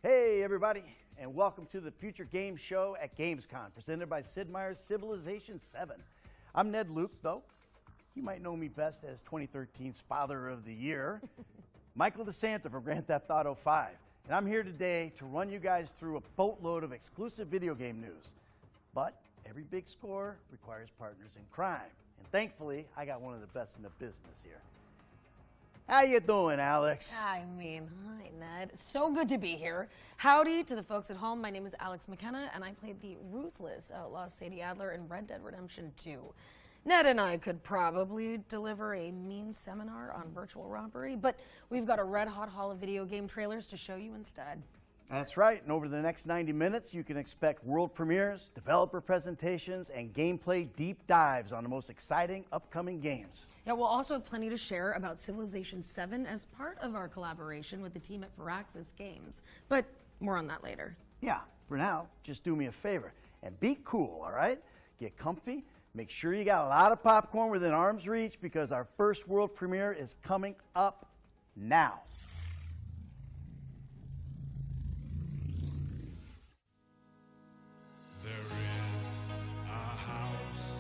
Hey everybody, and welcome to the Future Games Show at Gamescom, presented by Sid Meier's Civilization 7. I'm Ned Luke, though. You might know me best as 2013's Father of the Year, Michael DeSanta from Grand Theft Auto 5. And I'm here today to run you guys through a boatload of exclusive video game news. But every big score requires partners in crime. And thankfully, I got one of the best in the business here. How you doing, Alex? Hi, Ned. So good to be here. Howdy to the folks at home. My name is Alex McKenna, and I played the ruthless outlaw Sadie Adler in Red Dead Redemption 2. Ned and I could probably deliver a mean seminar on virtual robbery, but we've got a red-hot haul of video game trailers to show you instead. That's right, and over the next 90 minutes, you can expect world premieres, developer presentations, and gameplay deep dives on the most exciting upcoming games. Yeah, we'll also have plenty to share about Civilization 7 as part of our collaboration with the team at Firaxis Games, but more on that later. Yeah, for now, just do me a favor and be cool, all right? Get comfy, make sure you got a lot of popcorn within arm's reach because our first world premiere is coming up now. There is a house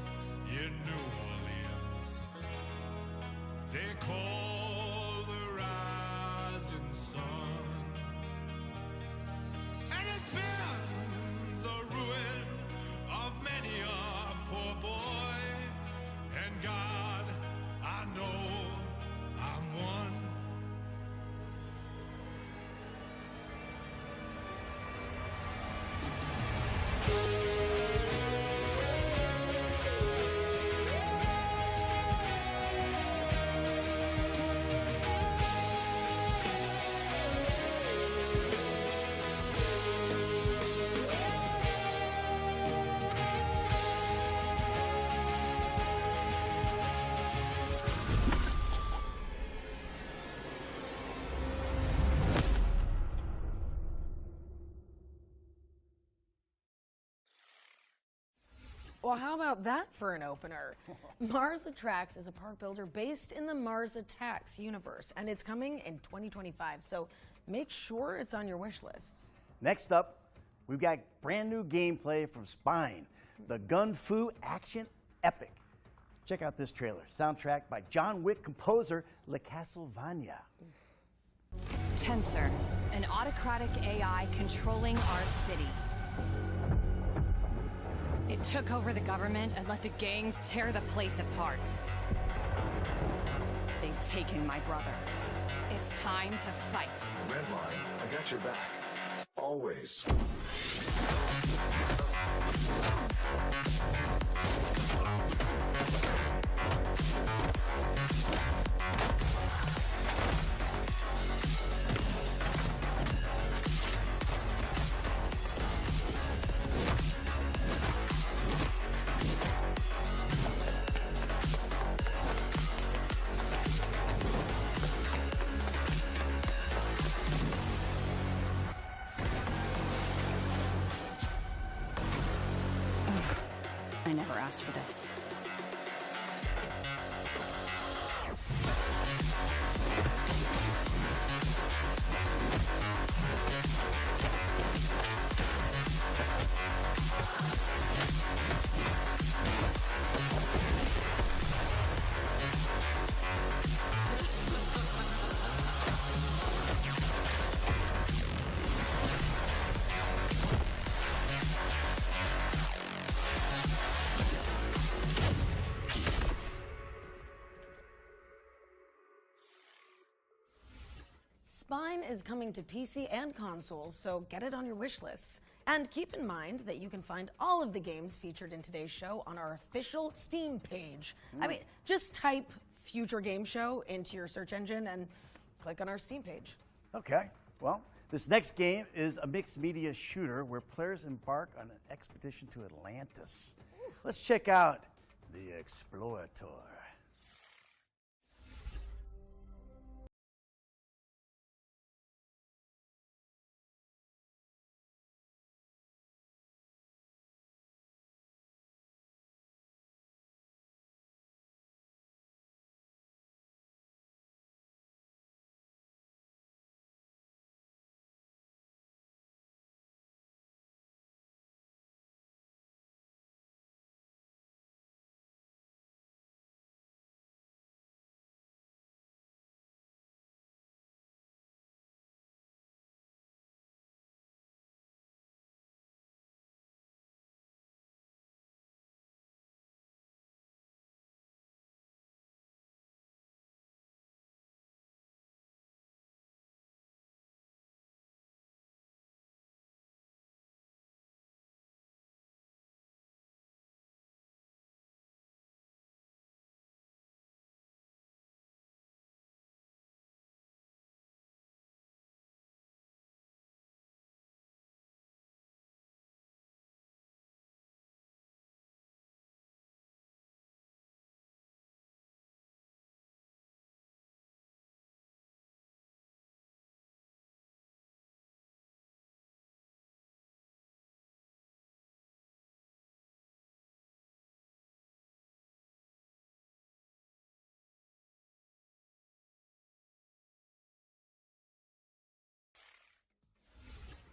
in New Orleans they call the rising sun, and it's been the ruin of many a poor boy, and God, I know I'm one. Well, how about that for an opener? Mars Attracts is a park builder based in the Mars Attacks universe, and it's coming in 2025, so make sure it's on your wish lists. Next up, we've got brand new gameplay from Spine, the gun fu action epic. Check out this trailer, soundtrack by John Wick composer Le Castlevania. Tensor, an autocratic AI controlling our city. It took over the government and let the gangs tear the place apart. They've taken my brother. It's time to fight. Redline, I got your back. Always. I never asked for this. Spine is coming to PC and consoles, so get it on your wish lists. And keep in mind that you can find all of the games featured in today's show on our official Steam page. I mean, just type Future Game Show into your search engine and click on our Steam page. Okay, well, This next game is a mixed media shooter where players embark on an expedition to Atlantis. Let's check out The Explorator.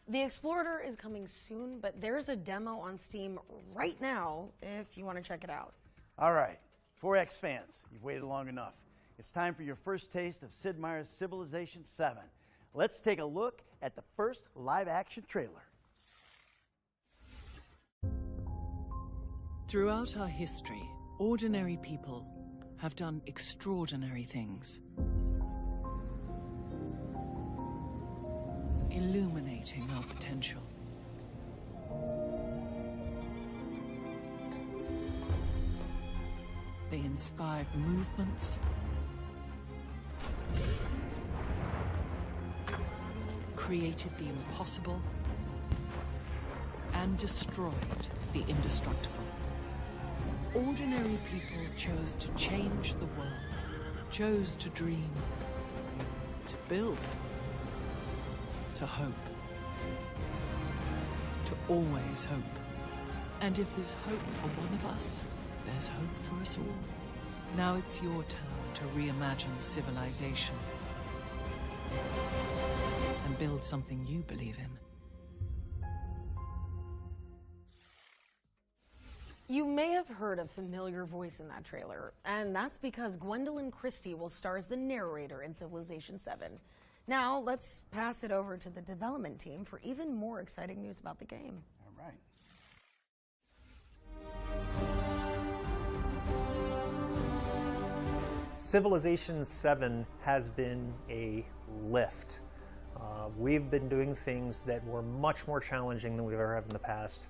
The Explorator is coming soon, but there's a demo on Steam right now if you want to check it out. All right, 4X fans, you've waited long enough. It's time for your first taste of Sid Meier's Civilization 7. Let's take a look at the first live-action trailer. Throughout our history, ordinary people have done extraordinary things, illuminating our potential. They inspired movements, created the impossible, and destroyed the indestructible. Ordinary people chose to change the world, chose to dream, to build, to hope, to always hope. And if there's hope for one of us, there's hope for us all. Now it's your turn to reimagine civilization and build something you believe in. You may have heard a familiar voice in that trailer, and that's because Gwendolyn Christie will star as the narrator in Civilization 7. Now, let's pass it over to the development team for even more exciting news about the game. All right. Civilization 7 has been a lift. We've been doing things that were much more challenging than we've ever had in the past.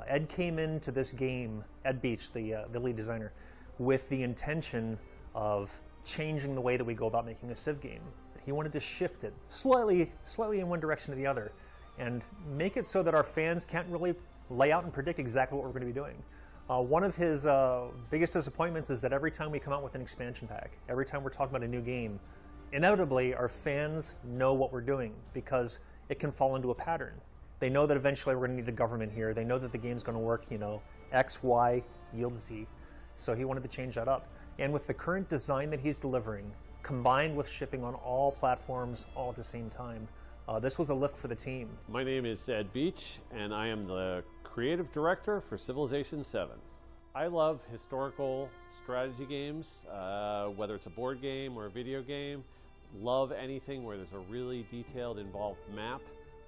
Ed came into this game, Ed Beach, the lead designer, with the intention of changing the way that we go about making a Civ game. He wanted to shift it slightly in one direction to the other and make it so that our fans can't really lay out and predict exactly what we're going to be doing. One of his biggest disappointments is that every time we come out with an expansion pack, every time we're talking about a new game, inevitably our fans know what we're doing because it can fall into a pattern. They know that eventually we're going to need a government here. They know that the game's going to work, you know, X, Y, yields Z. So he wanted to change that up. And with the current design that he's delivering, combined with shipping on all platforms all at the same time, this was a lift for the team. My name is Ed Beach, and I am the creative director for Civilization 7. I love historical strategy games, whether it's a board game or a video game. Love anything where there's a really detailed, involved map.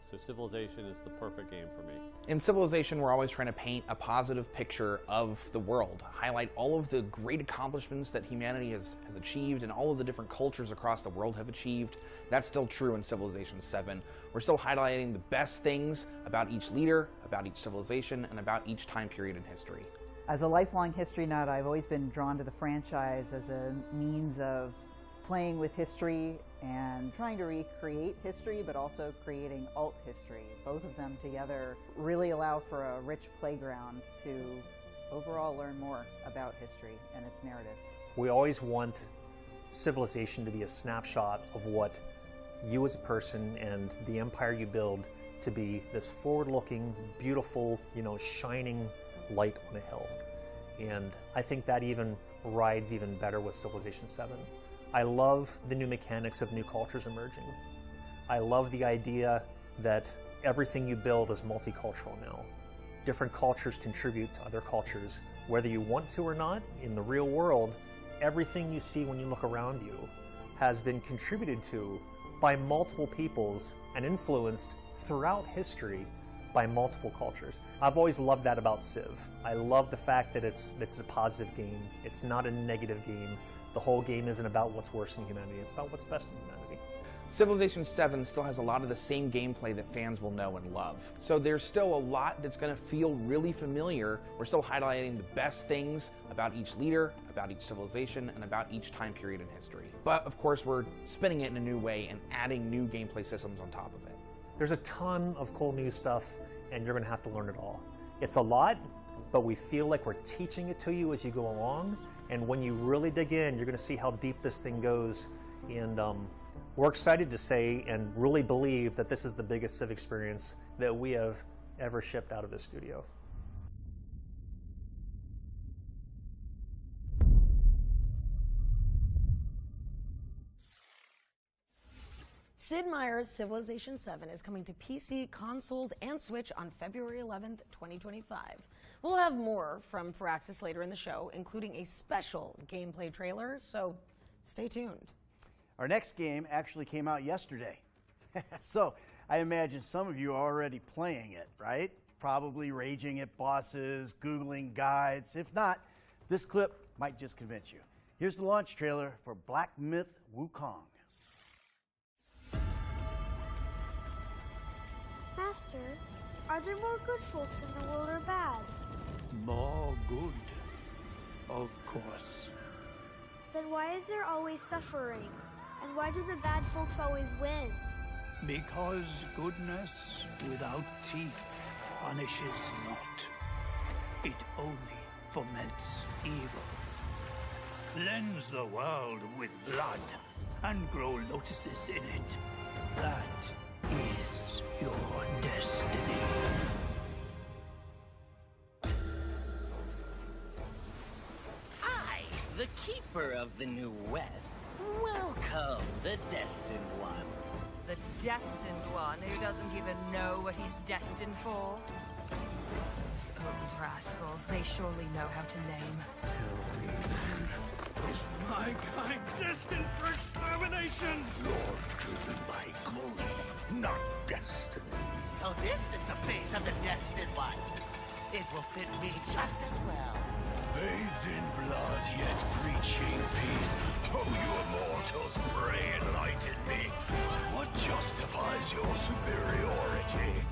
So Civilization is the perfect game for me. In Civilization, we're always trying to paint a positive picture of the world, highlight all of the great accomplishments that humanity has achieved and all of the different cultures across the world have achieved. That's still true in Civilization 7. We're still highlighting the best things about each leader, about each civilization, and about each time period in history. As a lifelong history nut, I've always been drawn to the franchise as a means of playing with history and trying to recreate history, but also creating alt history. Both of them together really allow for a rich playground to overall learn more about history and its narratives. We always want Civilization to be a snapshot of what you as a person and the empire you build to be this forward-looking, beautiful, shining light on a hill. And I think that even rides even better with Civilization 7. I love the new mechanics of new cultures emerging. I love the idea that everything you build is multicultural now. Different cultures contribute to other cultures, whether you want to or not. In the real world, everything you see when you look around you has been contributed to by multiple peoples and influenced throughout history by multiple cultures. I've always loved that about Civ. I love the fact that it's a positive game. It's not a negative game. The whole game isn't about what's worse in humanity. It's about what's best in humanity. Civilization 7 still has a lot of the same gameplay that fans will know and love. So there's still a lot that's going to feel really familiar. We're still highlighting the best things about each leader, about each civilization, and about each time period in history. But of course, we're spinning it in a new way and adding new gameplay systems on top of it. There's a ton of cool new stuff, and you're going to have to learn it all. It's a lot, but we feel like we're teaching it to you as you go along. And when you really dig in, you're going to see how deep this thing goes. And we're excited to say and really believe that this is the biggest Civ experience that we have ever shipped out of this studio. Sid Meier's Civilization 7 is coming to PC, consoles, and Switch on February 11th, 2025. We'll have more from Firaxis later in the show, including a special gameplay trailer, so stay tuned. Our next game actually came out yesterday. So I imagine some of you are already playing it, right? Probably raging at bosses, Googling guides. If not, this clip might just convince you. Here's the launch trailer for Black Myth Wukong. Master, are there more good folks in the world or bad? More good, of course. Then why is there always suffering? And why do the bad folks always win? Because goodness without teeth punishes not. It only foments evil. Cleanse the world with blood and grow lotuses in it. That is your destiny. I, the Keeper of the New West, welcome the Destined One. The Destined One who doesn't even know what he's destined for? Those old rascals, they surely know how to name. Tell me then, is my kind destined for extermination? You're driven by greed, not destiny. So this is the face of the Destined One. It will fit me just as well. Bathed in blood, yet preaching peace. Oh, you immortals, pray enlighten me. What justifies your superiority?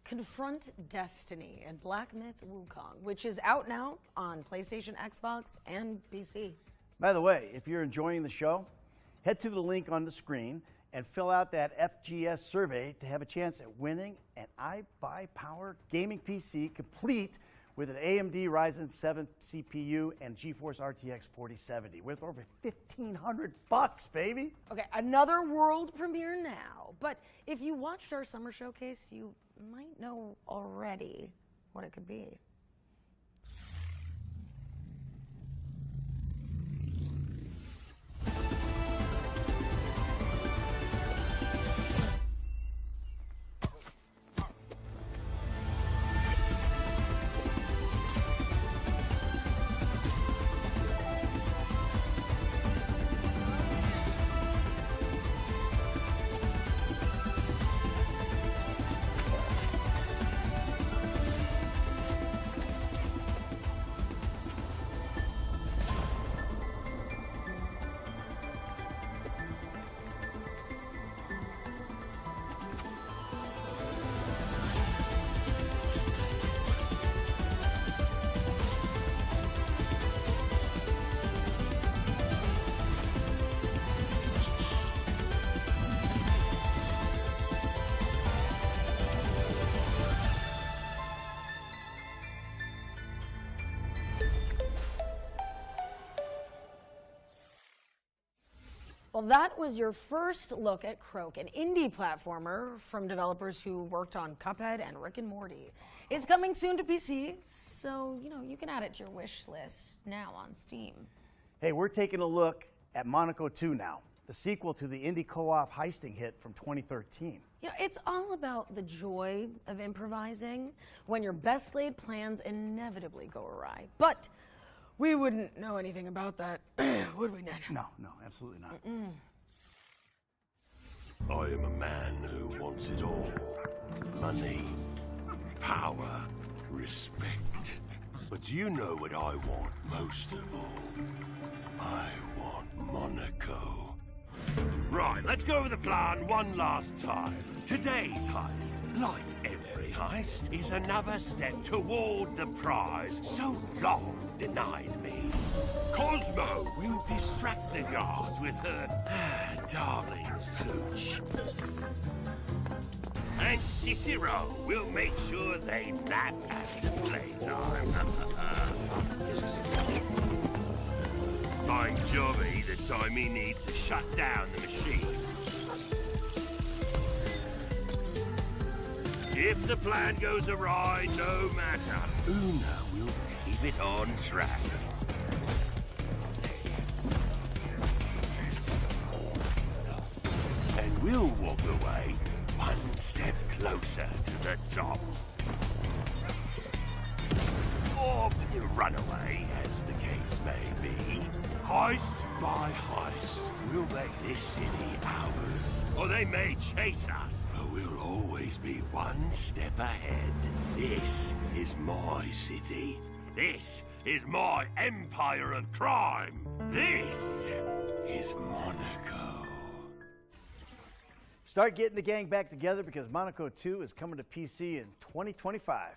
Confront Destiny and Black Myth Wukong, which is out now on PlayStation, Xbox, and PC. By the way, if you're enjoying the show, head to the link on the screen and fill out that FGS survey to have a chance at winning an iBuyPower gaming PC complete with an AMD Ryzen 7 CPU and GeForce RTX 4070 worth over $1,500, baby. Okay, another world premiere now. But if you watched our summer showcase, you might know already what it could be. Well, that was your first look at Croak, an indie platformer from developers who worked on Cuphead and Rick and Morty. It's coming soon to PC, so, you can add it to your wish list now on Steam. Hey, we're taking a look at Monaco 2 now, the sequel to the indie co-op heisting hit from 2013. It's all about the joy of improvising when your best laid plans inevitably go awry. But we wouldn't know anything about that, would we, Ned? No, absolutely not. I am a man who wants it all. Money, power, respect. But do you know what I want most of all? I want Monaco. Right, let's go over the plan one last time. Today's heist, like every heist, is another step toward the prize so long denied me. Cosmo will distract the guards with her darling pooch. And Cicero will make sure they nap after playtime. Find Joey the time he needs to shut down the machine. If the plan goes awry, no matter, Una will keep it on track. And we'll walk away one step closer to the top. Or run away, as the case may be. Heist by heist, we'll make this city ours. Or they may chase us, but we'll always be one step ahead. This is my city. This is my empire of crime. This is Monaco. Start getting the gang back together because Monaco 2 is coming to PC in 2025.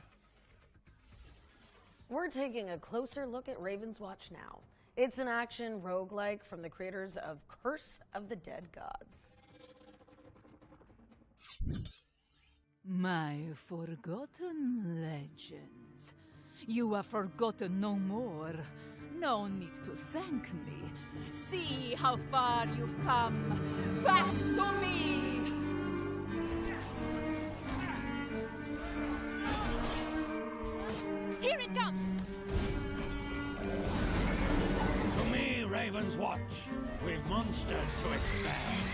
We're taking a closer look at Raven's Watch now. It's an action roguelike from the creators of Curse of the Dead Gods. My forgotten legends. You are forgotten no more. No need to thank me. See how far you've come. Back to me! Here it comes! To me, Raven's Watch. We've monsters to expand.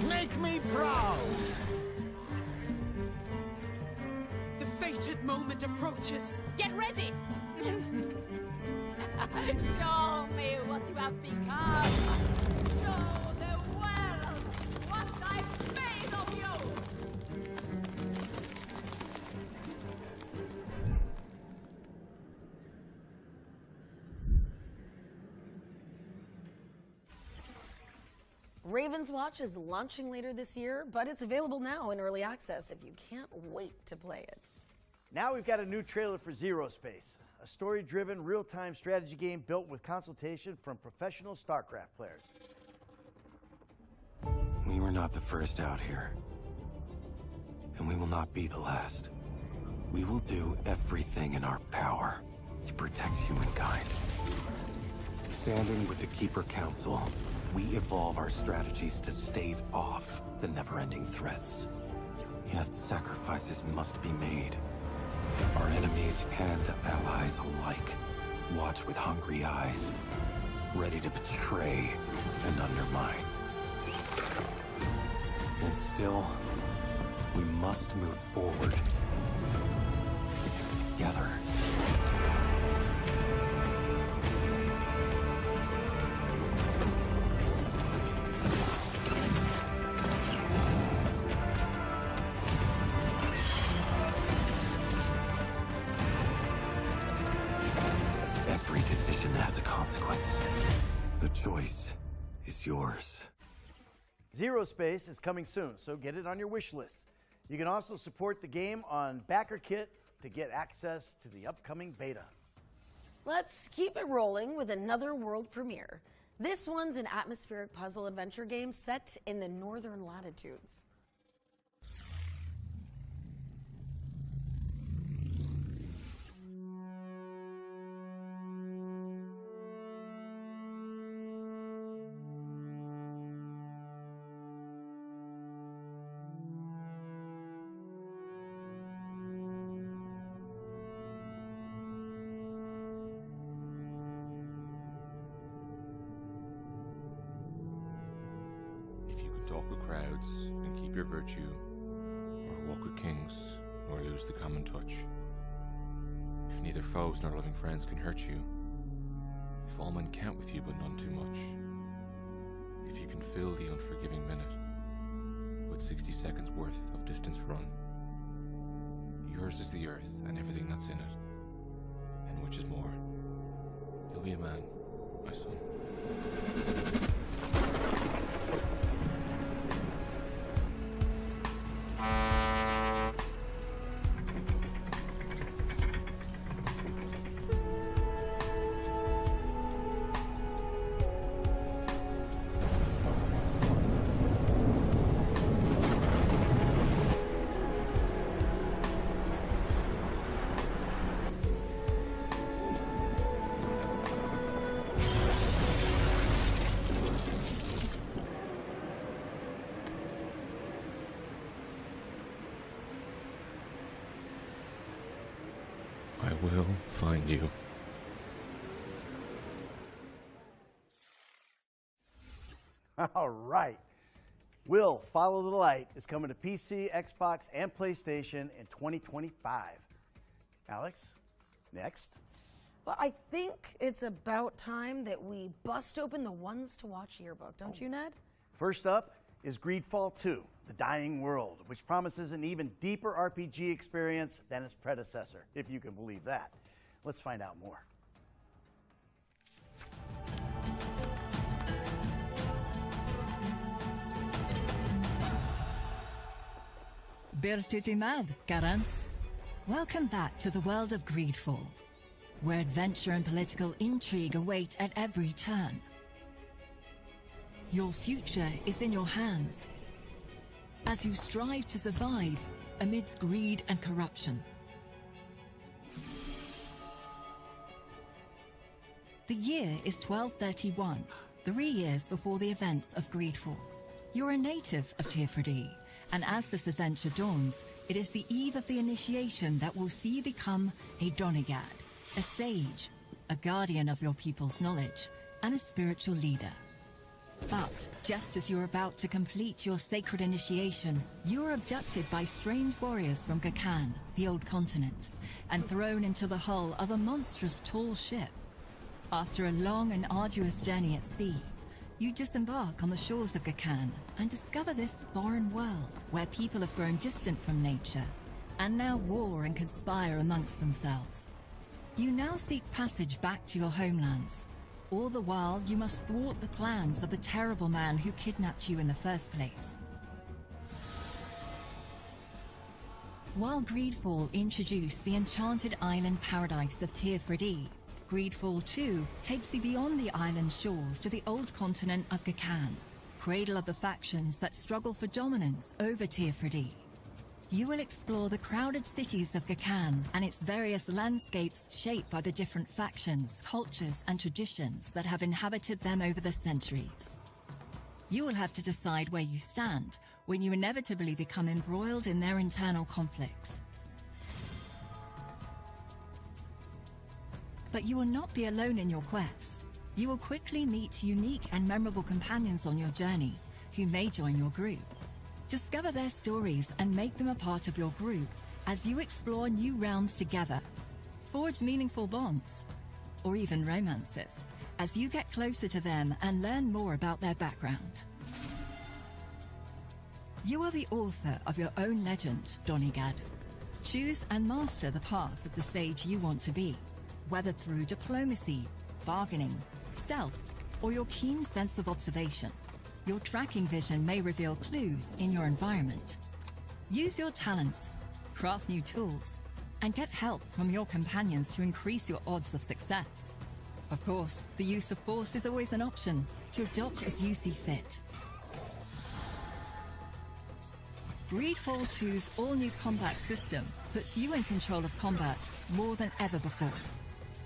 Make me proud! The fated moment approaches. Get ready! Show me what you have become. Show the world what I've made of you. Raven's Watch is launching later this year, but it's available now in early access if you can't wait to play it. Now we've got a new trailer for Zero Space, a story-driven, real-time strategy game built with consultation from professional StarCraft players. We were not the first out here, and we will not be the last. We will do everything in our power to protect humankind. Standing with the Keeper Council, we evolve our strategies to stave off the never-ending threats. Yet sacrifices must be made. Our enemies and allies alike watch with hungry eyes, ready to betray and undermine. And still, we must move forward together. Every decision has a consequence. The choice is yours. Zero Space is coming soon, so get it on your wish list. You can also support the game on BackerKit to get access to the upcoming beta. Let's keep it rolling with another world premiere. This one's an atmospheric puzzle adventure game set in the northern latitudes. talk with crowds, and keep your virtue, or walk with kings, or lose the common touch. If neither foes nor loving friends can hurt you, if all men count with you but none too much, if you can fill the unforgiving minute with 60 seconds worth of distance run, yours is the earth and everything that's in it, and which is more, you'll be a man, my son. I will find you. All right. Will Follow the Light is coming to PC, Xbox, and PlayStation in 2025. Alex, next. Well, I think it's about time that we bust open the ones to watch yearbook, don't you, Ned? First up is Greedfall 2, The Dying World, which promises an even deeper RPG experience than its predecessor, if you can believe that. Let's find out more. Bertutimad, Karans. Welcome back to the world of Greedfall, where adventure and political intrigue await at every turn. Your future is in your hands as you strive to survive amidst greed and corruption. The year is 1231, 3 years before the events of Greedfall. You're a native of Tearfredy, and as this adventure dawns, it is the eve of the initiation that will see you become a Donegad, a sage, a guardian of your people's knowledge, and a spiritual leader. But just as you're about to complete your sacred initiation, you're abducted by strange warriors from Gakan, the old continent, and thrown into the hull of a monstrous tall ship. After a long and arduous journey at sea, you disembark on the shores of Gakan and discover this foreign world where people have grown distant from nature and now war and conspire amongst themselves. You now seek passage back to your homelands. All the while, you must thwart the plans of the terrible man who kidnapped you in the first place. While Greedfall introduced the enchanted island paradise of Tearfredy, Greedfall 2 takes you beyond the island shores to the old continent of Gakan, cradle of the factions that struggle for dominance over Tearfredy. You will explore the crowded cities of Gakan and its various landscapes shaped by the different factions, cultures, and traditions that have inhabited them over the centuries. You will have to decide where you stand when you inevitably become embroiled in their internal conflicts. But you will not be alone in your quest. You will quickly meet unique and memorable companions on your journey who may join your group. Discover their stories and make them a part of your group as you explore new realms together. Forge meaningful bonds, or even romances, as you get closer to them and learn more about their background. You are the author of your own legend, Donegad. Choose and master the path of the sage you want to be, whether through diplomacy, bargaining, stealth, or your keen sense of observation. Your tracking vision may reveal clues in your environment. Use your talents, craft new tools, and get help from your companions to increase your odds of success. Of course, the use of force is always an option, to adopt as you see fit. Greedfall 2's all-new combat system puts you in control of combat more than ever before.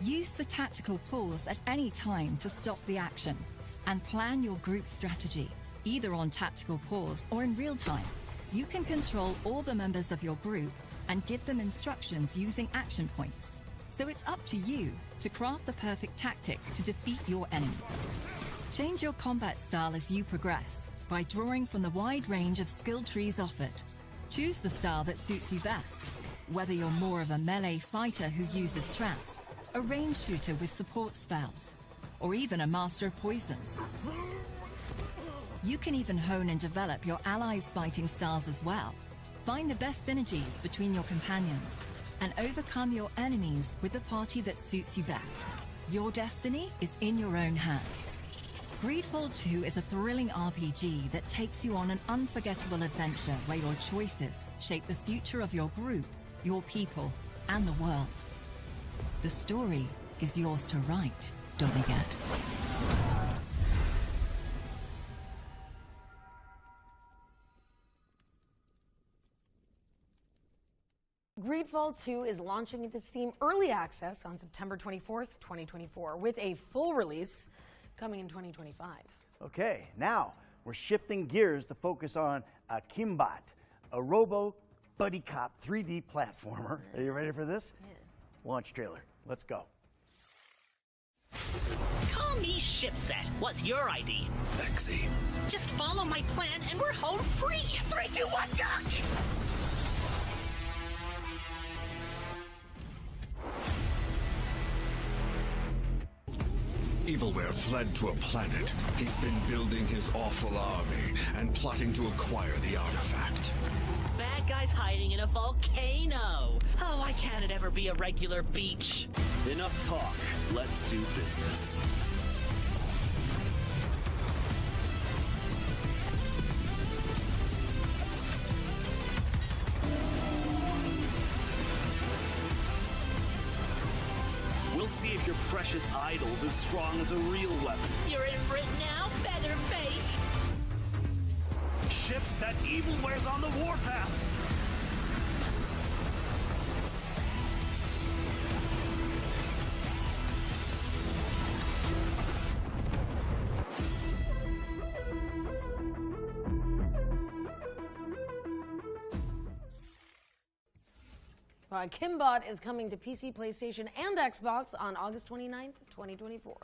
Use the tactical pause at any time to stop the action and plan your group strategy, either on tactical pause or in real time. You can control all the members of your group and give them instructions using action points. So it's up to you to craft the perfect tactic to defeat your enemies. Change your combat style as you progress, by drawing from the wide range of skill trees offered. Choose the style that suits you best, whether you're more of a melee fighter who uses traps, a range shooter with support spells, or even a master of poisons. You can even hone and develop your allies' fighting styles as well. Find the best synergies between your companions and overcome your enemies with the party that suits you best. Your destiny is in your own hands. Greedfall 2 is a thrilling RPG that takes you on an unforgettable adventure where your choices shape the future of your group, your people, and the world. The story is yours to write, don't forget. Greedfall 2 is launching into Steam Early Access on September 24th, 2024, with a full release coming in 2025. Okay, now we're shifting gears to focus on Kimbot, a robo buddy cop 3D platformer. Are you ready for this? Yeah. Launch trailer. Let's go. Call me Shipset. What's your ID? Lexi. Just follow my plan and we're home free. 3, 2, 1, duck! Evilware fled to a planet. He's been building his awful army and plotting to acquire the artifact. Bad guy's hiding in a volcano. Oh, why can't it ever be a regular beach? Enough talk. Let's do business. We'll see if your precious idol's as strong as a real weapon. You're in for it now, Featherface. Shipset Evilware's on the warpath. Kimbot is coming to PC, PlayStation, and Xbox on August 29th, 2024.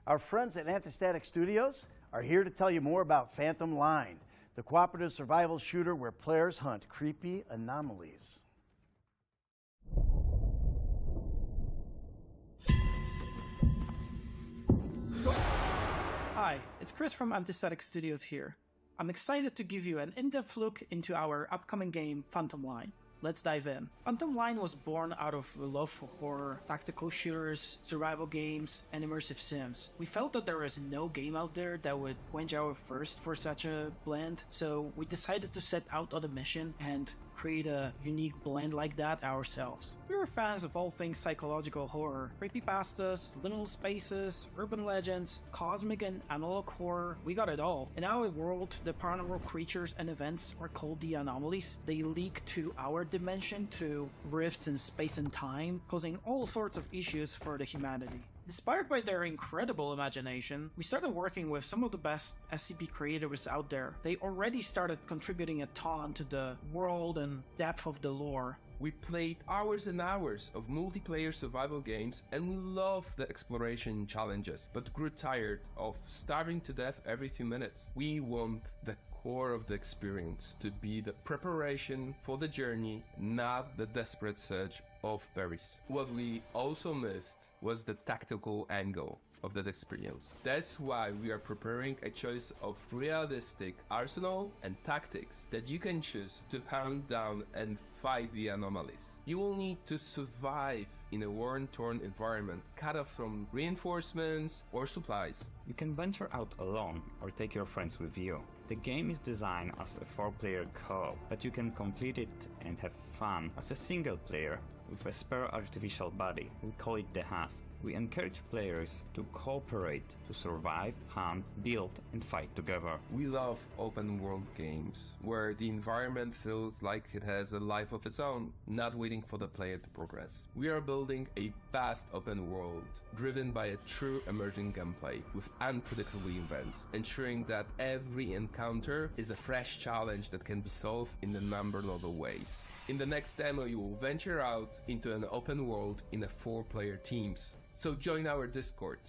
Our friends at Antistatic Studios are here to tell you more about Phantom Line, the cooperative survival shooter where players hunt creepy anomalies. Hi, it's Chris from Antistatic Studios here. I'm excited to give you an in-depth look into our upcoming game, Phantom Line. Let's dive in. Phantom Line was born out of a love for horror, tactical shooters, survival games, and immersive sims. We felt that there was no game out there that would quench our thirst for such a blend, so we decided to set out on a mission and create a unique blend like that ourselves. We were fans of all things psychological horror, creepypastas, liminal spaces, urban legends, cosmic and analog horror. We got it all. In our world, the paranormal creatures and events are called the anomalies. They leak to our dimension through rifts in space and time, causing all sorts of issues for the humanity. Inspired by their incredible imagination, we started working with some of the best SCP creators out there. They already started contributing a ton to the world and depth of the lore. We played hours and hours of multiplayer survival games and we loved the exploration challenges, but grew tired of starving to death every few minutes. We want the core of the experience to be the preparation for the journey, not the desperate search of berries. What we also missed was the tactical angle of that experience. That's why we are preparing a choice of realistic arsenal and tactics that you can choose to hunt down and fight the anomalies. You will need to survive in a war-torn environment, cut off from reinforcements or supplies. You can venture out alone or take your friends with you. The game is designed as a 4-player co-op, but you can complete it and have fun as a single player with a spare artificial body. We call it the Husk. We encourage players to cooperate to survive, hunt, build, and fight together. We love open world games, where the environment feels like it has a life of its own, not waiting for the player to progress. We are building a vast open world, driven by a true emerging gameplay, with unpredictable events, ensuring that every encounter is a fresh challenge that can be solved in a number of other ways. In the next demo, you will venture out into an open world in a 4-player teams. So join our Discord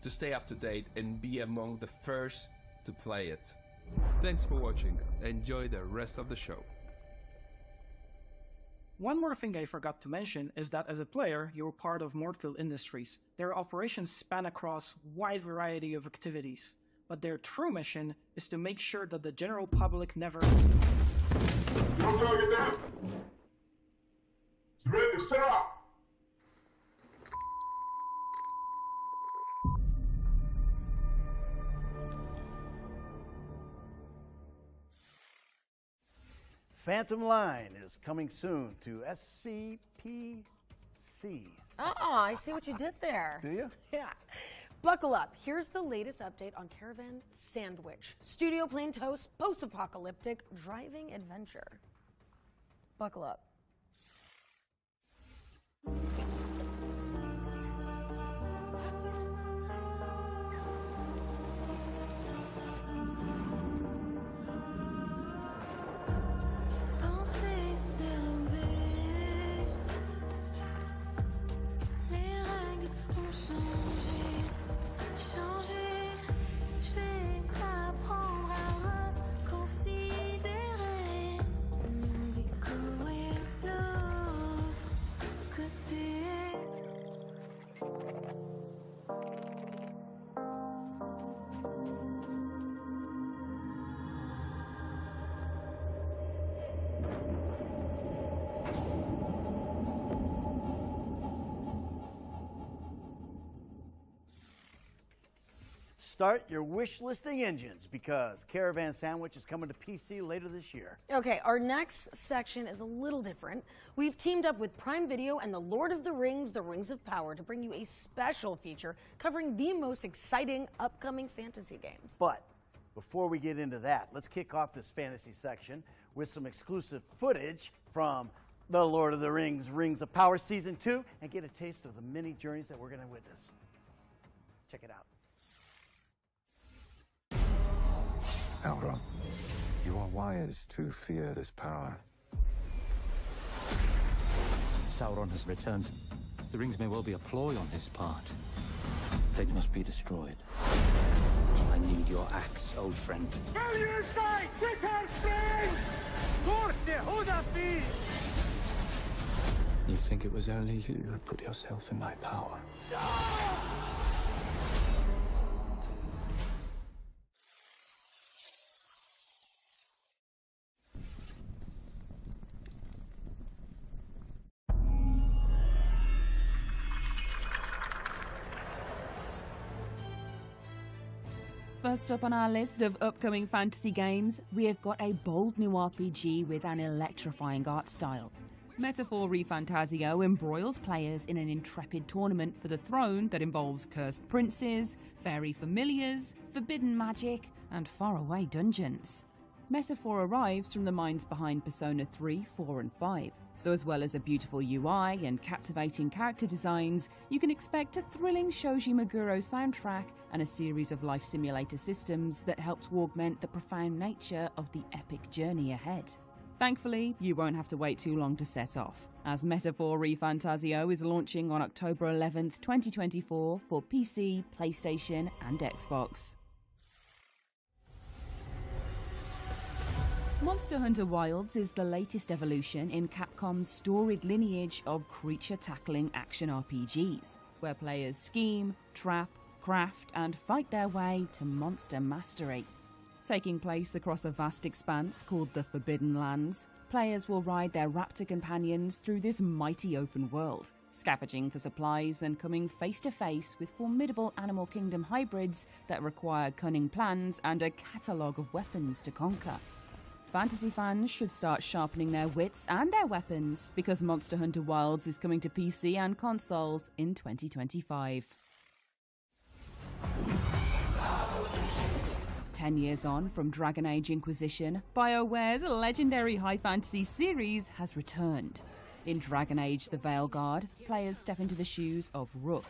to stay up to date and be among the first to play it. Thanks for watching. Enjoy the rest of the show. One more thing I forgot to mention is that as a player, you're part of Mortfield Industries. Their operations span across a wide variety of activities, but their true mission is to make sure that the general public never... Phantom Line is coming soon to SCPC. Oh, I see what you did there. Do you? Yeah. Buckle up. Here's the latest update on Caravan Sandwich. Studio Plain Toast post-apocalyptic driving adventure. Buckle up. Start your wish listing engines because Caravan Sandwich is coming to PC later this year. Okay, our next section is a little different. We've teamed up with Prime Video and the Lord of the Rings, The Rings of Power, to bring you a special feature covering the most exciting upcoming fantasy games. But before we get into that, let's kick off this fantasy section with some exclusive footage from The Lord of the Rings, Rings of Power Season 2, and get a taste of the many journeys that we're going to witness. Check it out. Elrond, you are wise to fear this power. Sauron has returned. The rings may well be a ploy on his part. They must be destroyed. I need your axe, old friend. Will you say this has rings? You think it was only you who put yourself in my power? First up on our list of upcoming fantasy games, we have got a bold new RPG with an electrifying art style. Metaphor ReFantazio embroils players in an intrepid tournament for the throne that involves cursed princes, fairy familiars, forbidden magic, and faraway dungeons. Metaphor arrives from the minds behind Persona 3, 4 and 5, so as well as a beautiful UI and captivating character designs, you can expect a thrilling Shoji Meguro soundtrack and a series of life simulator systems that help to augment the profound nature of the epic journey ahead. Thankfully, you won't have to wait too long to set off, as Metaphor ReFantazio is launching on October 11th, 2024 for PC, PlayStation and Xbox. Monster Hunter Wilds is the latest evolution in Capcom's storied lineage of creature-tackling action RPGs, where players scheme, trap, craft, and fight their way to monster mastery. Taking place across a vast expanse called the Forbidden Lands, players will ride their raptor companions through this mighty open world, scavenging for supplies and coming face-to-face with formidable Animal Kingdom hybrids that require cunning plans and a catalogue of weapons to conquer. Fantasy fans should start sharpening their wits and their weapons because Monster Hunter Wilds is coming to PC and consoles in 2025. 10 years on from Dragon Age Inquisition, BioWare's legendary high fantasy series has returned. In Dragon Age The Veilguard, players step into the shoes of Rook,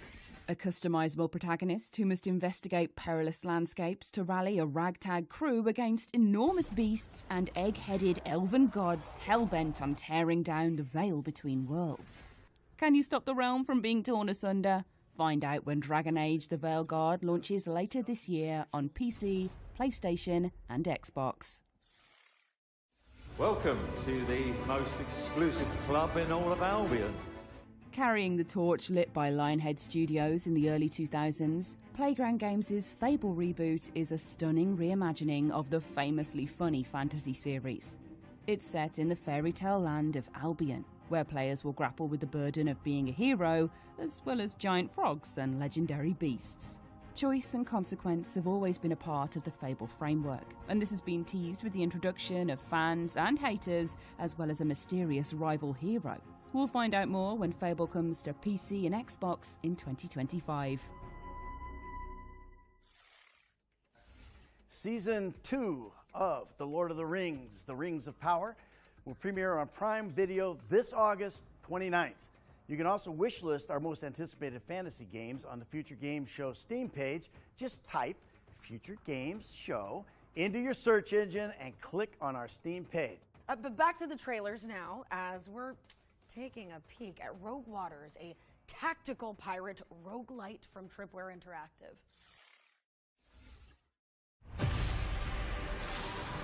a customizable protagonist who must investigate perilous landscapes to rally a ragtag crew against enormous beasts and egg-headed elven gods hell-bent on tearing down the veil between worlds. Can you stop the realm from being torn asunder? Find out when Dragon Age The Veilguard launches later this year on PC, PlayStation and Xbox. Welcome to the most exclusive club in all of Albion. Carrying the torch lit by Lionhead Studios in the early 2000s, Playground Games' Fable reboot is a stunning reimagining of the famously funny fantasy series. It's set in the fairy tale land of Albion, where players will grapple with the burden of being a hero, as well as giant frogs and legendary beasts. Choice and consequence have always been a part of the Fable framework, and this has been teased with the introduction of fans and haters, as well as a mysterious rival hero. We'll find out more when Fable comes to PC and Xbox in 2025. Season 2 of The Lord of the Rings, The Rings of Power, will premiere on Prime Video this August 29th. You can also wishlist our most anticipated fantasy games on the Future Games Show Steam page. Just type Future Games Show into your search engine and click on our Steam page. But back to the trailers now, as we're taking a peek at Rogue Waters, a tactical pirate roguelite from Tripwire Interactive.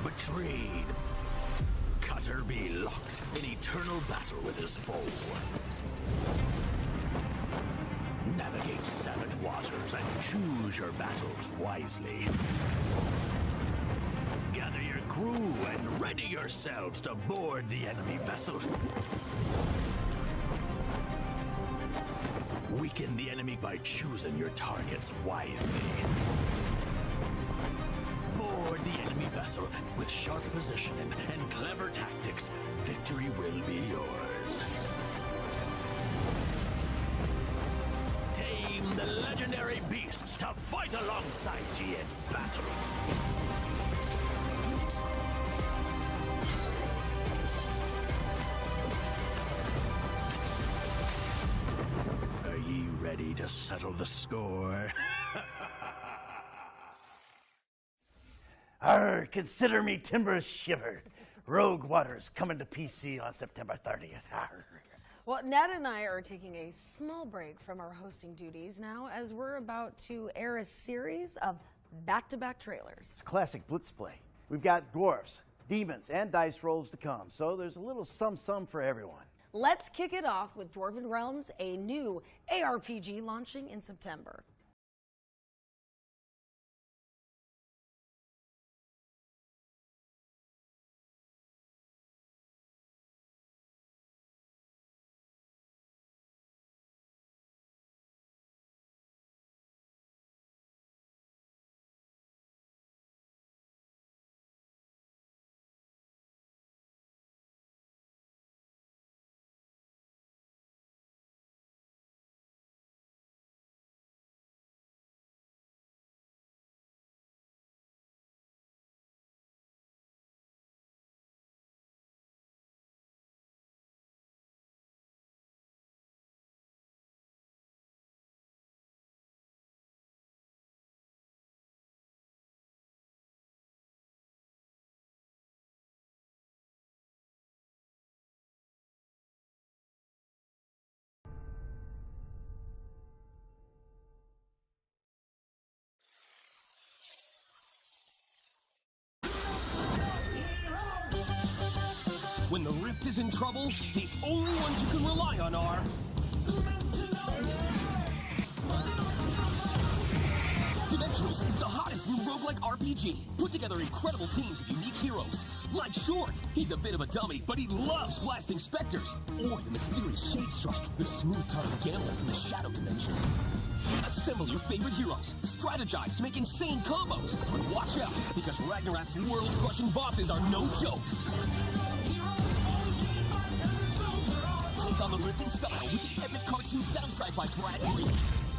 Betrayed. Cutter be locked in eternal battle with his foe. Navigate savage waters and choose your battles wisely. Gather your crew and ready yourselves to board the enemy vessel. Weaken the enemy by choosing your targets wisely. Board the enemy vessel with sharp positioning and clever tactics. Victory will be yours. Tame the legendary beasts to fight alongside ye in battle. Are ye ready to settle the score? Arr, consider me timber shivered. Rogue Waters coming to PC on September 30th. Arr. Well, Ned and I are taking a small break from our hosting duties now, as we're about to air a series of back-to-back trailers. It's a classic blitz play. We've got dwarfs, demons, and dice rolls to come, so there's a little sum for everyone. Let's kick it off with Dwarven Realms, a new ARPG launching in September. When the Rift is in trouble, the only ones you can rely on are... Dimensionals is the hottest new roguelike RPG. Put together incredible teams of unique heroes. Like Short, he's a bit of a dummy, but he loves blasting specters. Or the mysterious Shade Strike, the smooth-tongued gambler from the Shadow Dimension. Assemble your favorite heroes, strategize to make insane combos, but watch out, because Ragnarok's world-crushing bosses are no joke. Take on the Rift in style with the epic cartoon soundtrack by Brad Green.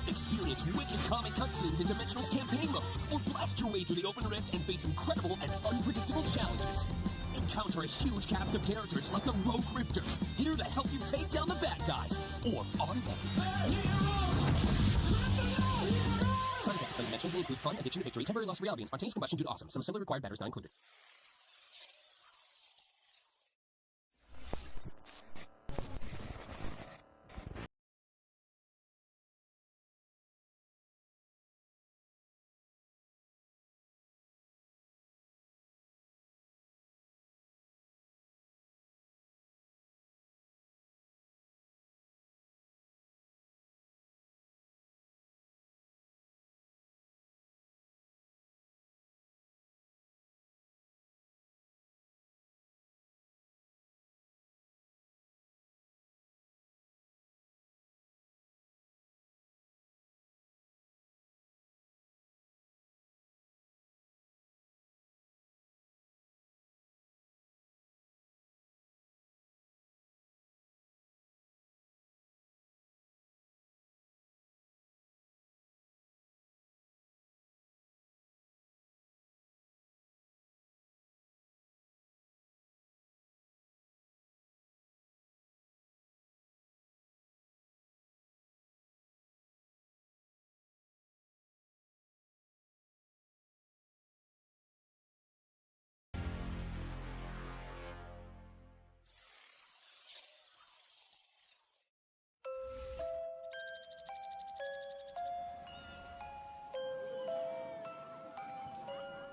Experience wicked comic cutscenes in Dimensional's campaign mode, or blast your way through the open rift and face incredible and unpredictable challenges. Encounter a huge cast of characters like the Rogue Rifters, here to help you take down the bad guys. Or are they? Side effects of Dimensionals will include fun, addiction to victory, temporary loss of reality, and spontaneous combustion due to awesome. Some assembly required matters not included.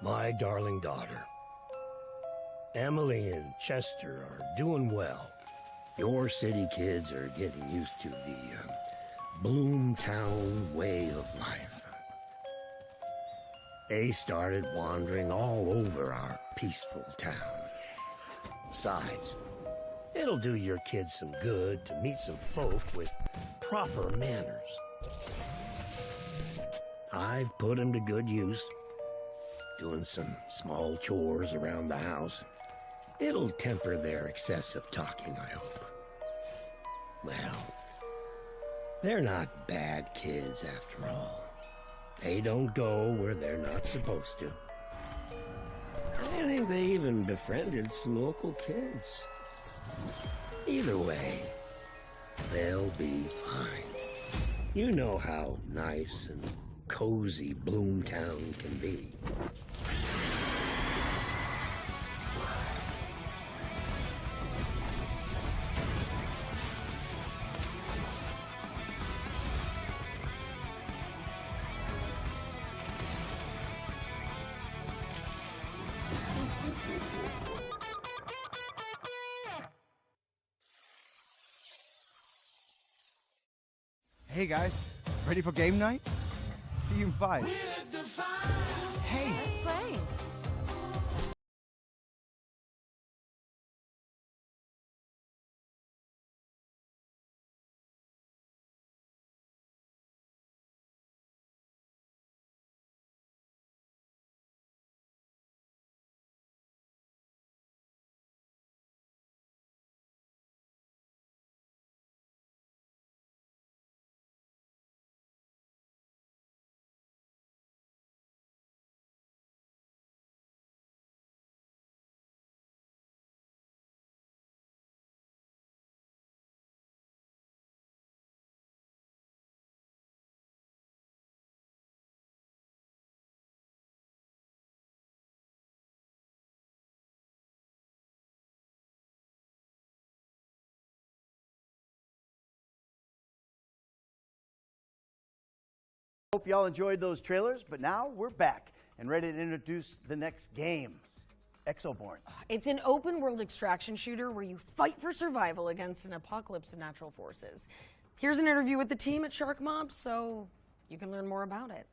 My darling daughter. Emily and Chester are doing well. Your city kids are getting used to the Bloomtown way of life. They started wandering all over our peaceful town. Besides, it'll do your kids some good to meet some folk with proper manners. I've put them to good use, doing some small chores around the house. It'll temper their excessive talking, I hope. Well, they're not bad kids after all. They don't go where they're not supposed to. I think they even befriended some local kids. Either way, they'll be fine. You know how nice and cozy Bloomtown can be. Hey guys, ready for game night? See you in 5. Hey! Let's play. Hope y'all enjoyed those trailers, but now we're back and ready to introduce the next game, Exoborn. It's an open world extraction shooter where you fight for survival against an apocalypse of natural forces. Here's an interview with the team at Shark Mob so you can learn more about it.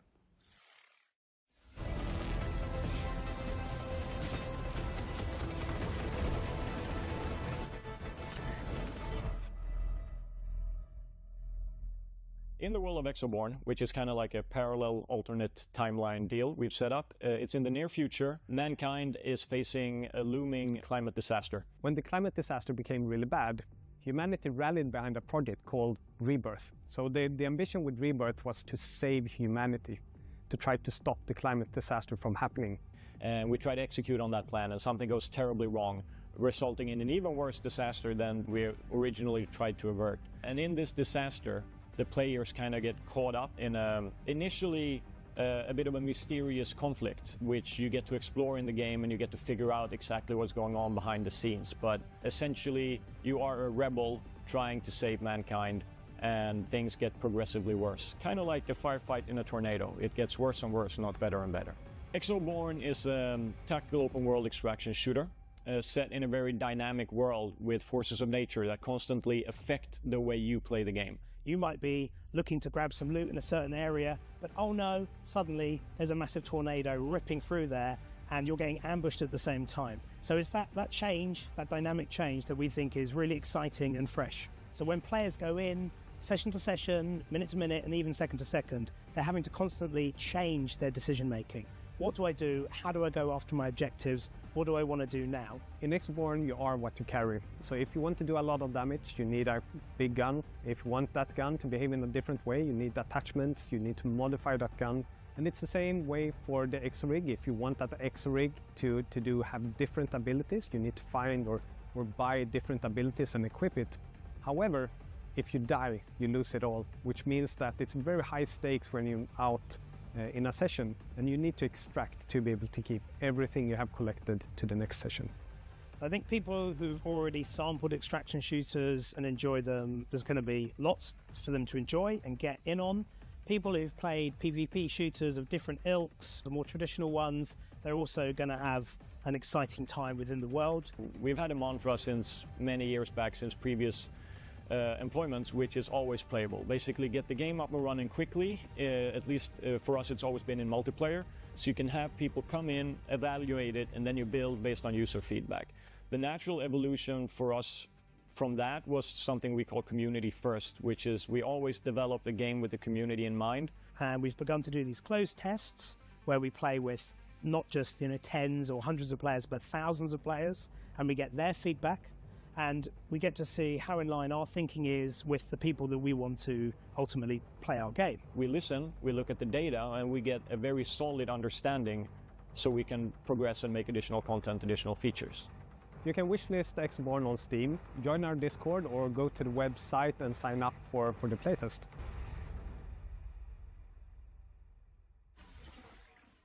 In the world of Exoborn, which is kind of like a parallel alternate timeline deal we've set up, it's in the near future. Mankind is facing a looming climate disaster. When the climate disaster became really bad, humanity rallied behind a project called Rebirth. So the ambition with Rebirth was to save humanity, to try to stop the climate disaster from happening. And we try to execute on that plan, and something goes terribly wrong, resulting in an even worse disaster than we originally tried to avert. And in this disaster, the players kind of get caught up in initially a bit of a mysterious conflict, which you get to explore in the game and you get to figure out exactly what's going on behind the scenes. But essentially, you are a rebel trying to save mankind, and things get progressively worse. Kind of like a firefight in a tornado. It gets worse and worse, not better and better. Exoborn is a tactical open world extraction shooter set in a very dynamic world with forces of nature that constantly affect the way you play the game. You might be looking to grab some loot in a certain area, but oh no, suddenly there's a massive tornado ripping through there and you're getting ambushed at the same time. So it's that change, that dynamic change that we think is really exciting and fresh. So when players go in, session to session, minute to minute, and even second to second, they're having to constantly change their decision making. What do I do? How do I go after my objectives? What do I want to do now? In Exoborn, you are what you carry. So if you want to do a lot of damage, you need a big gun. If you want that gun to behave in a different way, you need attachments, you need to modify that gun. And it's the same way for the Exorig. If you want that Exorig to have different abilities, you need to find or buy different abilities and equip it. However, if you die, you lose it all, which means that it's very high stakes when you're out in a session, and you need to extract to be able to keep everything you have collected to the next session. I think people who've already sampled extraction shooters and enjoy them, there's going to be lots for them to enjoy and get in on. people who've played PvP shooters of different ilks, the more traditional ones, they're also going to have an exciting time within the world. We've had a mantra since many years back, since previous employments, which is always playable. Basically get the game up and running quickly, at least for us it's always been in multiplayer, so you can have people come in, evaluate it, and then you build based on user feedback. The natural evolution for us from that was something we call community first, which is we always develop the game with the community in mind. And we've begun to do these closed tests where we play with not just tens or hundreds of players, but thousands of players, and we get their feedback. And we get to see how in line our thinking is with the people that we want to ultimately play our game. We listen, we look at the data, and we get a very solid understanding so we can progress and make additional content, additional features. You can wishlist Exborn on Steam, join our Discord, or go to the website and sign up for the playtest.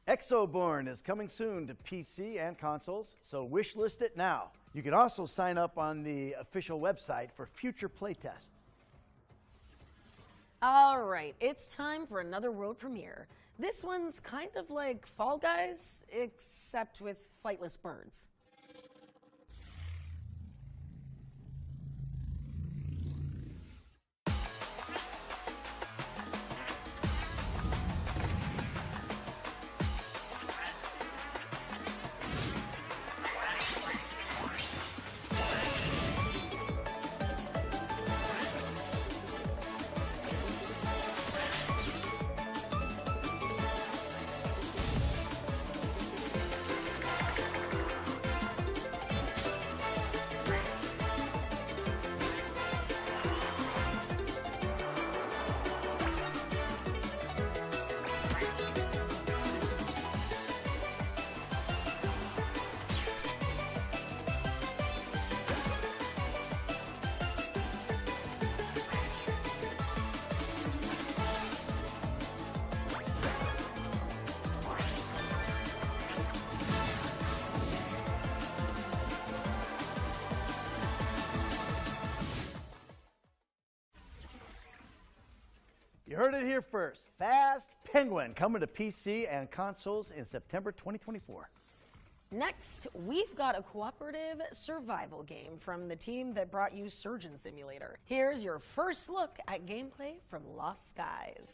Exoborn is coming soon to PC and consoles, so wishlist it now. You can also sign up on the official website for future playtests. All right, it's time for another world premiere. This one's kind of like Fall Guys, except with flightless birds. You heard it here first. Fast Penguin coming to PC and consoles in September 2024. Next, we've got a cooperative survival game from the team that brought you Surgeon Simulator. Here's your first look at gameplay from Lost Skies.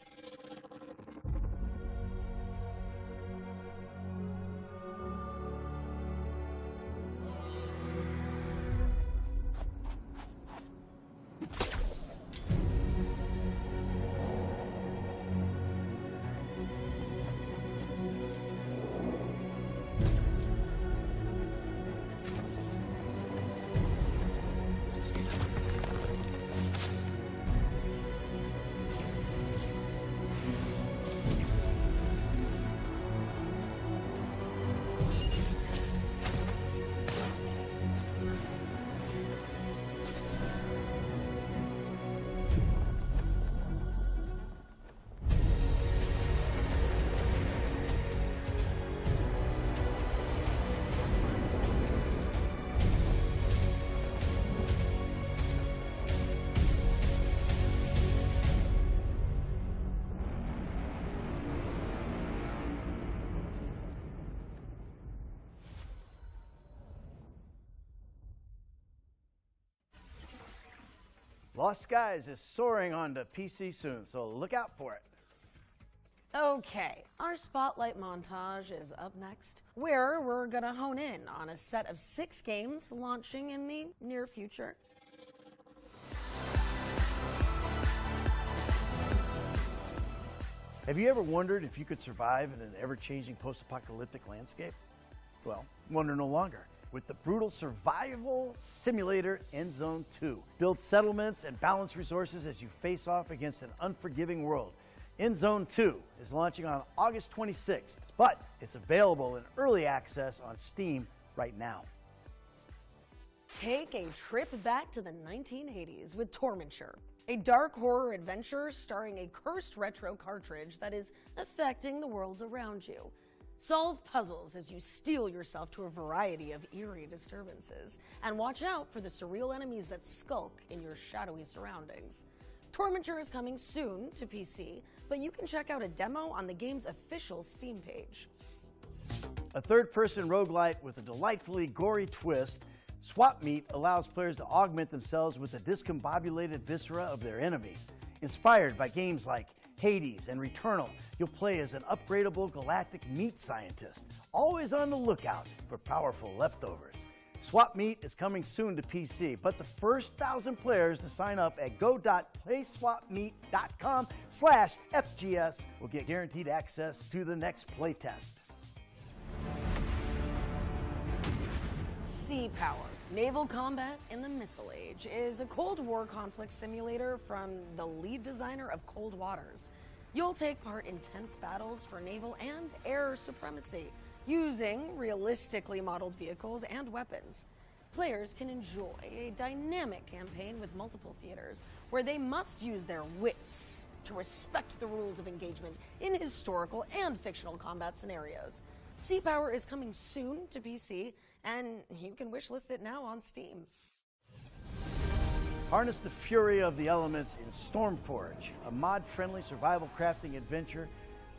Lost Skies is soaring onto PC soon, so look out for it. Okay, our spotlight montage is up next, where we're gonna hone in on a set of 6 games launching in the near future. Have you ever wondered if you could survive in an ever-changing post-apocalyptic landscape? Well, wonder no longer. With the brutal survival simulator Endzone 2. Build settlements and balance resources as you face off against an unforgiving world. Endzone 2 is launching on August 26th, but it's available in early access on Steam right now. Take a trip back to the 1980s with Tormenture, a dark horror adventure starring a cursed retro cartridge that is affecting the world around you. Solve puzzles as you steel yourself to a variety of eerie disturbances, and watch out for the surreal enemies that skulk in your shadowy surroundings. Tormenture is coming soon to PC, but you can check out a demo on the game's official Steam page. A third-person roguelite with a delightfully gory twist, Swap Meat allows players to augment themselves with the discombobulated viscera of their enemies. Inspired by games like Hades and Returnal, you'll play as an upgradable galactic meat scientist, always on the lookout for powerful leftovers. Swap Meat is coming soon to PC, but the first 1,000 players to sign up at go.playswapmeat.com/FGS will get guaranteed access to the next playtest. Sea Power. Naval combat in the Missile Age is a Cold War conflict simulator from the lead designer of Cold Waters. You'll take part in tense battles for naval and air supremacy, using realistically modeled vehicles and weapons. Players can enjoy a dynamic campaign with multiple theaters, where they must use their wits to respect the rules of engagement in historical and fictional combat scenarios. Sea Power is coming soon to PC, and you can wishlist it now on Steam. Harness the fury of the elements in Stormforge, a mod-friendly survival crafting adventure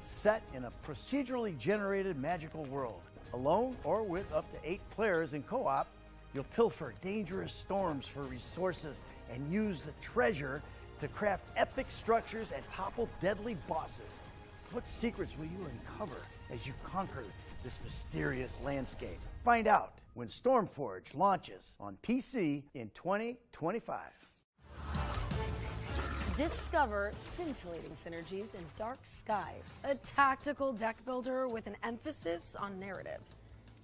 set in a procedurally generated magical world. Alone or with up to 8 players in co-op, you'll pilfer dangerous storms for resources and use the treasure to craft epic structures and topple deadly bosses. What secrets will you uncover as you conquer this mysterious landscape? Find out when Stormforge launches on PC in 2025. Discover scintillating synergies in Dark Sky, a tactical deck builder with an emphasis on narrative.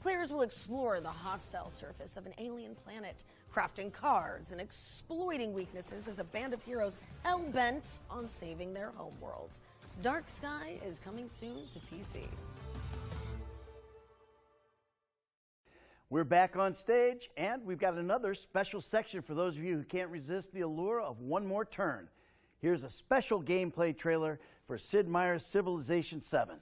Players will explore the hostile surface of an alien planet, crafting cards and exploiting weaknesses as a band of heroes hell-bent on saving their homeworlds. Dark Sky is coming soon to PC. We're back on stage, and we've got another special section for those of you who can't resist the allure of one more turn. Here's a special gameplay trailer for Sid Meier's Civilization 7.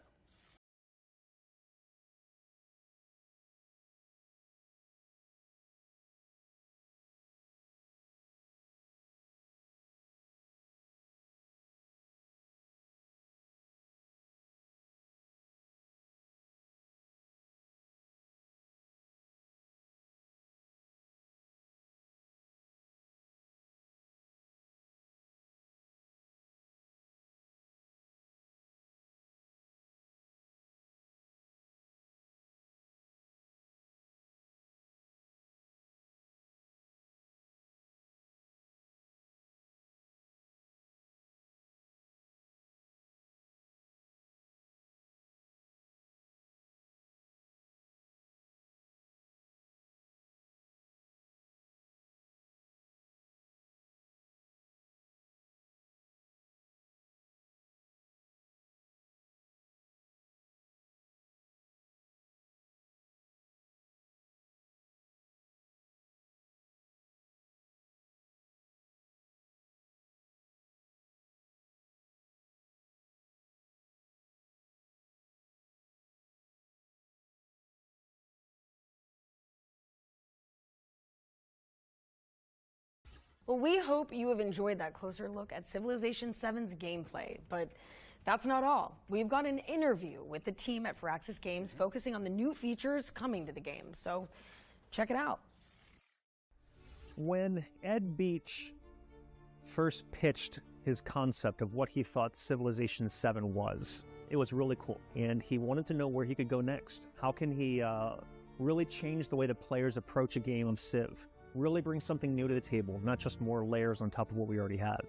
Well, we hope you have enjoyed that closer look at Civilization 7's gameplay, but that's not all. We've got an interview with the team at Firaxis Games focusing on the new features coming to the game, so check it out. When Ed Beach first pitched his concept of what he thought Civilization 7 was, it was really cool, and he wanted to know where he could go next. How can he really change the way that players approach a game of Civ? Really bring something new to the table, not just more layers on top of what we already had.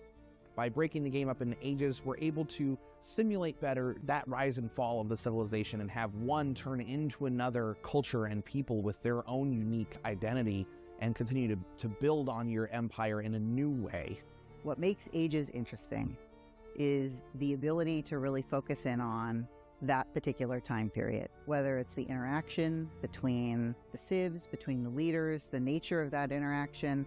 By breaking the game up into ages, we're able to simulate better that rise and fall of the civilization and have one turn into another culture and people with their own unique identity and continue to build on your empire in a new way. What makes ages interesting is the ability to really focus in on that particular time period, whether it's the interaction between the civs, between the leaders, the nature of that interaction.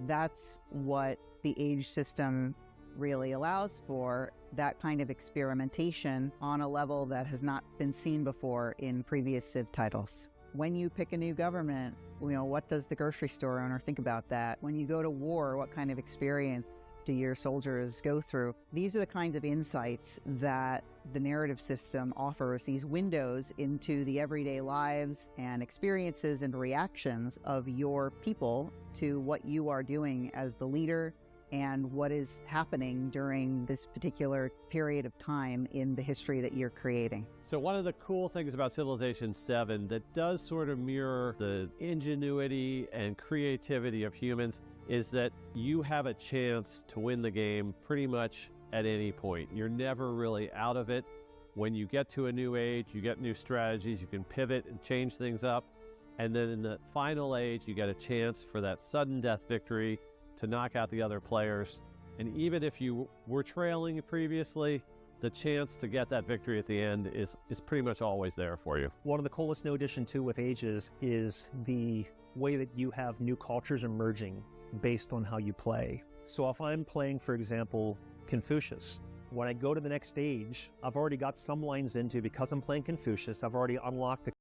That's what the age system really allows for, that kind of experimentation on a level that has not been seen before in previous Civ titles. When you pick a new government, what does the grocery store owner think about that? When you go to war, what kind of experience do your soldiers go through? These are the kinds of insights that the narrative system offers, these windows into the everyday lives and experiences and reactions of your people to what you are doing as the leader and what is happening during this particular period of time in the history that you're creating. So one of the cool things about Civilization 7 that does sort of mirror the ingenuity and creativity of humans is that you have a chance to win the game pretty much at any point. You're never really out of it. When you get to a new age, you get new strategies, you can pivot and change things up. And then in the final age, you get a chance for that sudden death victory to knock out the other players. And even if you were trailing previously, the chance to get that victory at the end is pretty much always there for you. One of the coolest new addition too with Ages is the way that you have new cultures emerging based on how you play. So if I'm playing, for example, Confucius, when I go to the next stage, I've already got some lines into, because I'm playing Confucius, I've already unlocked the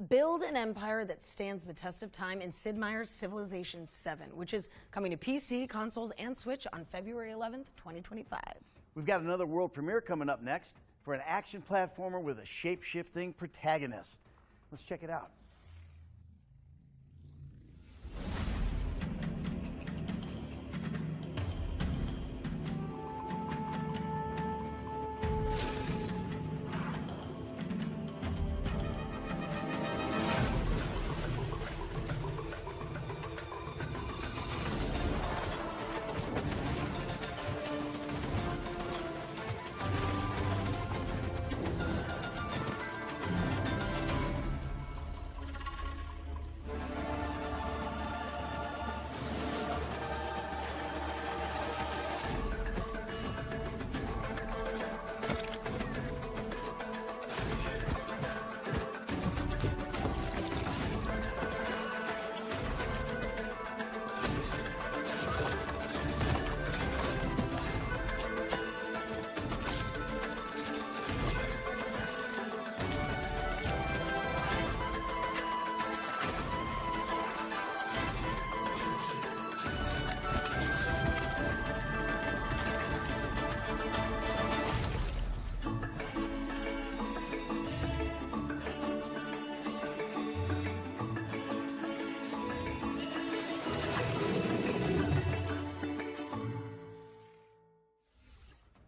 Build an empire that stands the test of time in Sid Meier's Civilization 7, which is coming to PC, consoles, and Switch on February 11th, 2025. We've got another world premiere coming up next for an action platformer with a shape-shifting protagonist. Let's check it out.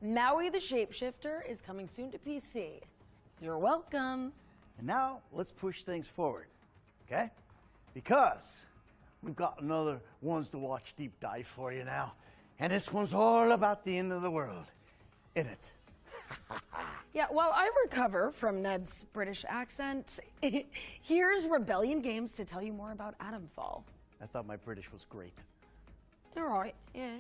Maui the Shapeshifter is coming soon to PC. You're welcome. And now let's push things forward, okay? Because we've got another Ones to Watch deep dive for you now. And this one's all about the end of the world, in it. Yeah, while I recover from Ned's British accent, here's Rebellion Games to tell you more about Atomfall. I thought my British was great. All right, yeah.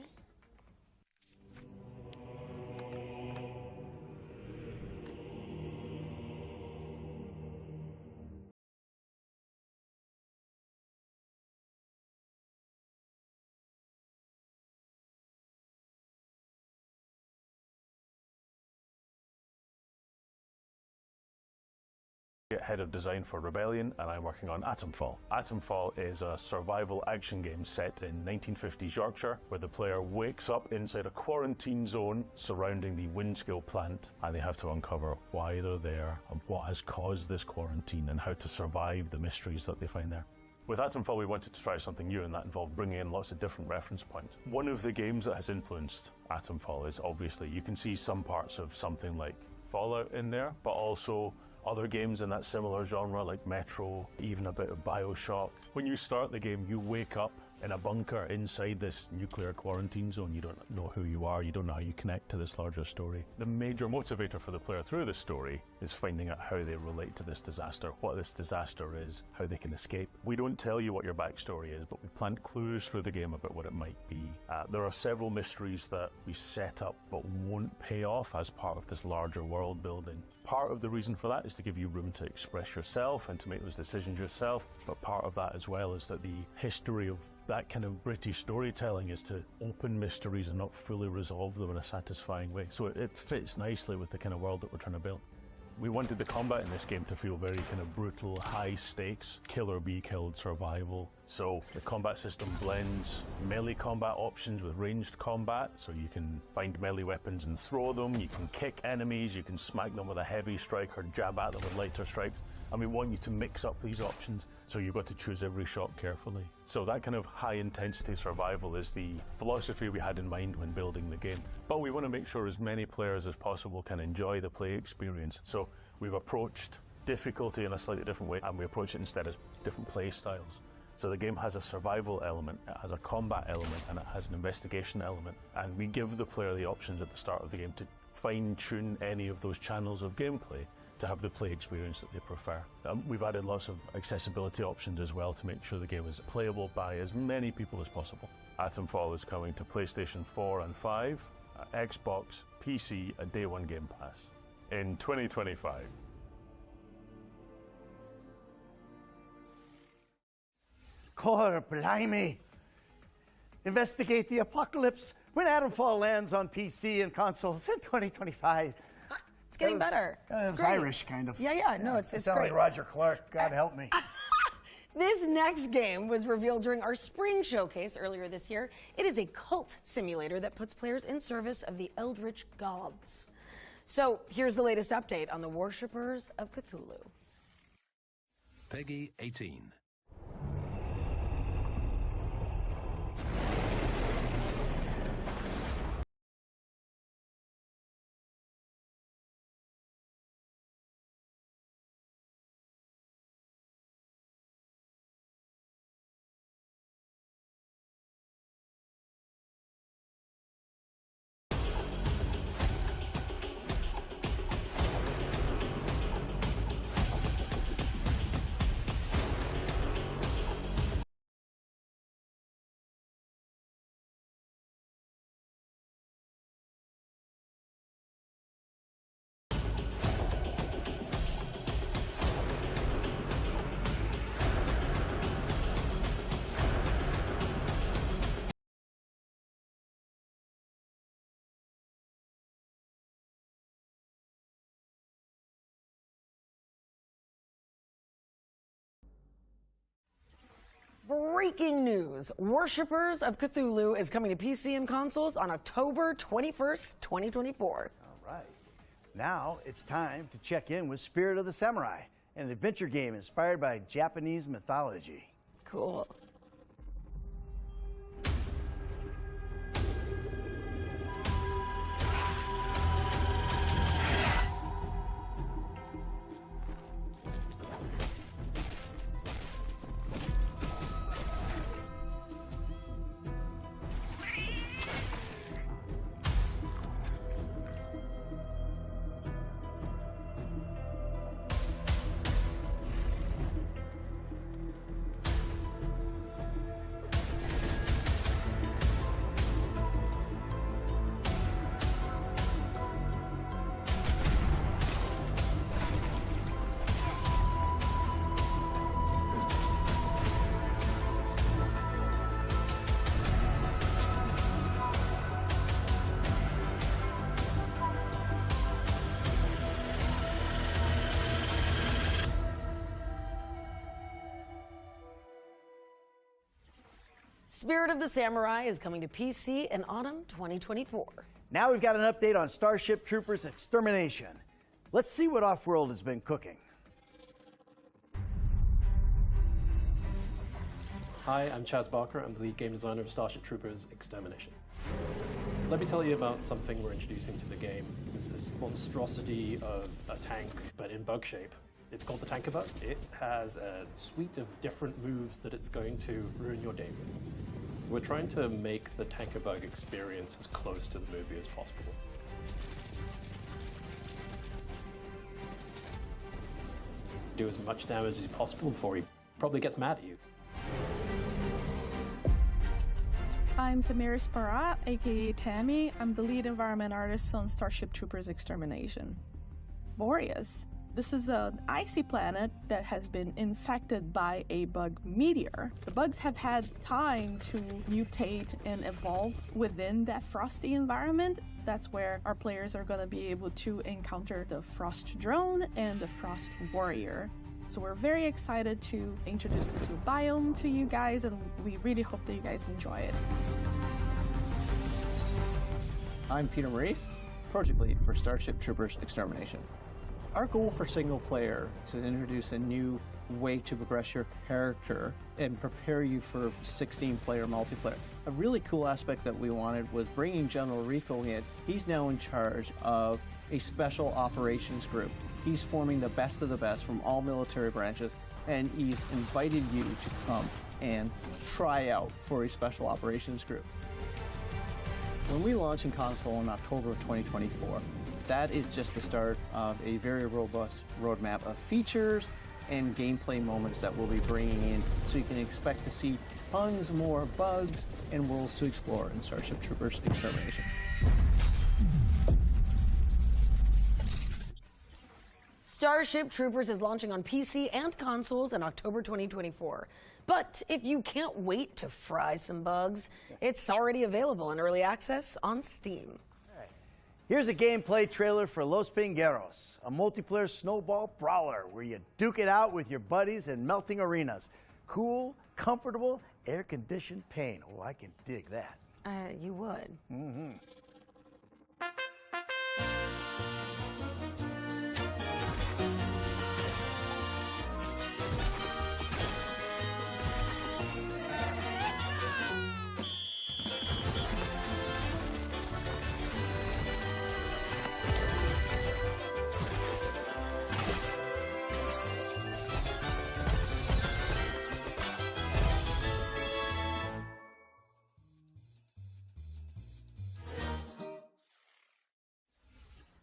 Head of design for Rebellion, and I'm working on Atomfall. Atomfall is a survival action game set in 1950s Yorkshire, where the player wakes up inside a quarantine zone surrounding the Windskill plant, and they have to uncover why they're there and what has caused this quarantine and how to survive the mysteries that they find there. With Atomfall, we wanted to try something new, and that involved bringing in lots of different reference points. One of the games that has influenced Atomfall is obviously, you can see some parts of something like Fallout in there, but also other games in that similar genre like Metro, even a bit of Bioshock. When you start the game, you wake up in a bunker inside this nuclear quarantine zone. You don't know who you are, you don't know how you connect to this larger story. The major motivator for the player through the story is finding out how they relate to this disaster, what this disaster is, how they can escape. We don't tell you what your backstory is, but we plant clues through the game about what it might be. There are several mysteries that we set up but won't pay off as part of this larger world building. Part of the reason for that is to give you room to express yourself and to make those decisions yourself, but part of that as well is that the history of that kind of British storytelling is to open mysteries and not fully resolve them in a satisfying way. So it fits nicely with the kind of world that we're trying to build. We wanted the combat in this game to feel very kind of brutal, high stakes, kill or be killed survival. So the combat system blends melee combat options with ranged combat, so you can find melee weapons and throw them, you can kick enemies, you can smack them with a heavy strike or jab at them with lighter strikes. And we want you to mix up these options, so you've got to choose every shot carefully. So that kind of high intensity survival is the philosophy we had in mind when building the game. But we want to make sure as many players as possible can enjoy the play experience. So we've approached difficulty in a slightly different way, and we approach it instead as different play styles. So the game has a survival element, it has a combat element, and it has an investigation element. And we give the player the options at the start of the game to fine-tune any of those channels of gameplay to have the play experience that they prefer. We've added lots of accessibility options as well to make sure the game is playable by as many people as possible. Atomfall is coming to PlayStation 4 and 5, Xbox, PC, a Day 1 Game Pass in 2025. Core blimey! Investigate the apocalypse when Atomfall lands on PC and consoles in 2025. It's getting better. It's great. Irish, kind of. Yeah, no, it's sound great. like Roger Clark. God help me. This next game was revealed during our spring showcase earlier this year. It is a cult simulator that puts players in service of the Eldritch Gods. So here's the latest update on the Worshippers of Cthulhu. Peggy 18. Breaking news. Worshippers of Cthulhu is coming to PC and consoles on October 21st, 2024. All right. Now it's time to check in with Spirit of the Samurai, an adventure game inspired by Japanese mythology. Cool. Spirit of the Samurai is coming to PC in autumn 2024. Now we've got an update on Starship Troopers Extermination. Let's see what Offworld has been cooking. Hi, I'm Chaz Barker. I'm the lead game designer of Starship Troopers Extermination. Let me tell you about something we're introducing to the game. It's this monstrosity of a tank, but in bug shape. It's called the Tankabug. It has a suite of different moves that it's going to ruin your day with. We're trying to make the Tankabug experience as close to the movie as possible. Do as much damage as possible before he probably gets mad at you. I'm Tamiris Barat, aka Tammy. I'm the lead environment artist on Starship Troopers Extermination. Boreas. This is an icy planet that has been infected by a bug meteor. The bugs have had time to mutate and evolve within that frosty environment. That's where our players are going to be able to encounter the Frost Drone and the Frost Warrior. So we're very excited to introduce this new biome to you guys, and we really hope that you guys enjoy it. I'm Peter Maurice, project lead for Starship Troopers Extermination. Our goal for single player is to introduce a new way to progress your character and prepare you for 16-player multiplayer. A really cool aspect that we wanted was bringing General Rico in. He's now in charge of a special operations group. He's forming the best of the best from all military branches, and he's invited you to come and try out for a special operations group. When we launch in console in October of 2024, that is just the start of a very robust roadmap of features and gameplay moments that we'll be bringing in, so you can expect to see tons more bugs and worlds to explore in Starship Troopers Extermination. Starship Troopers is launching on PC and consoles in October 2024. But if you can't wait to fry some bugs, it's already available in early access on Steam. Here's a gameplay trailer for Los Pingueros, a multiplayer snowball brawler where you duke it out with your buddies in melting arenas. Cool, comfortable, air-conditioned paint. Oh, I can dig that. You would. Mm-hmm.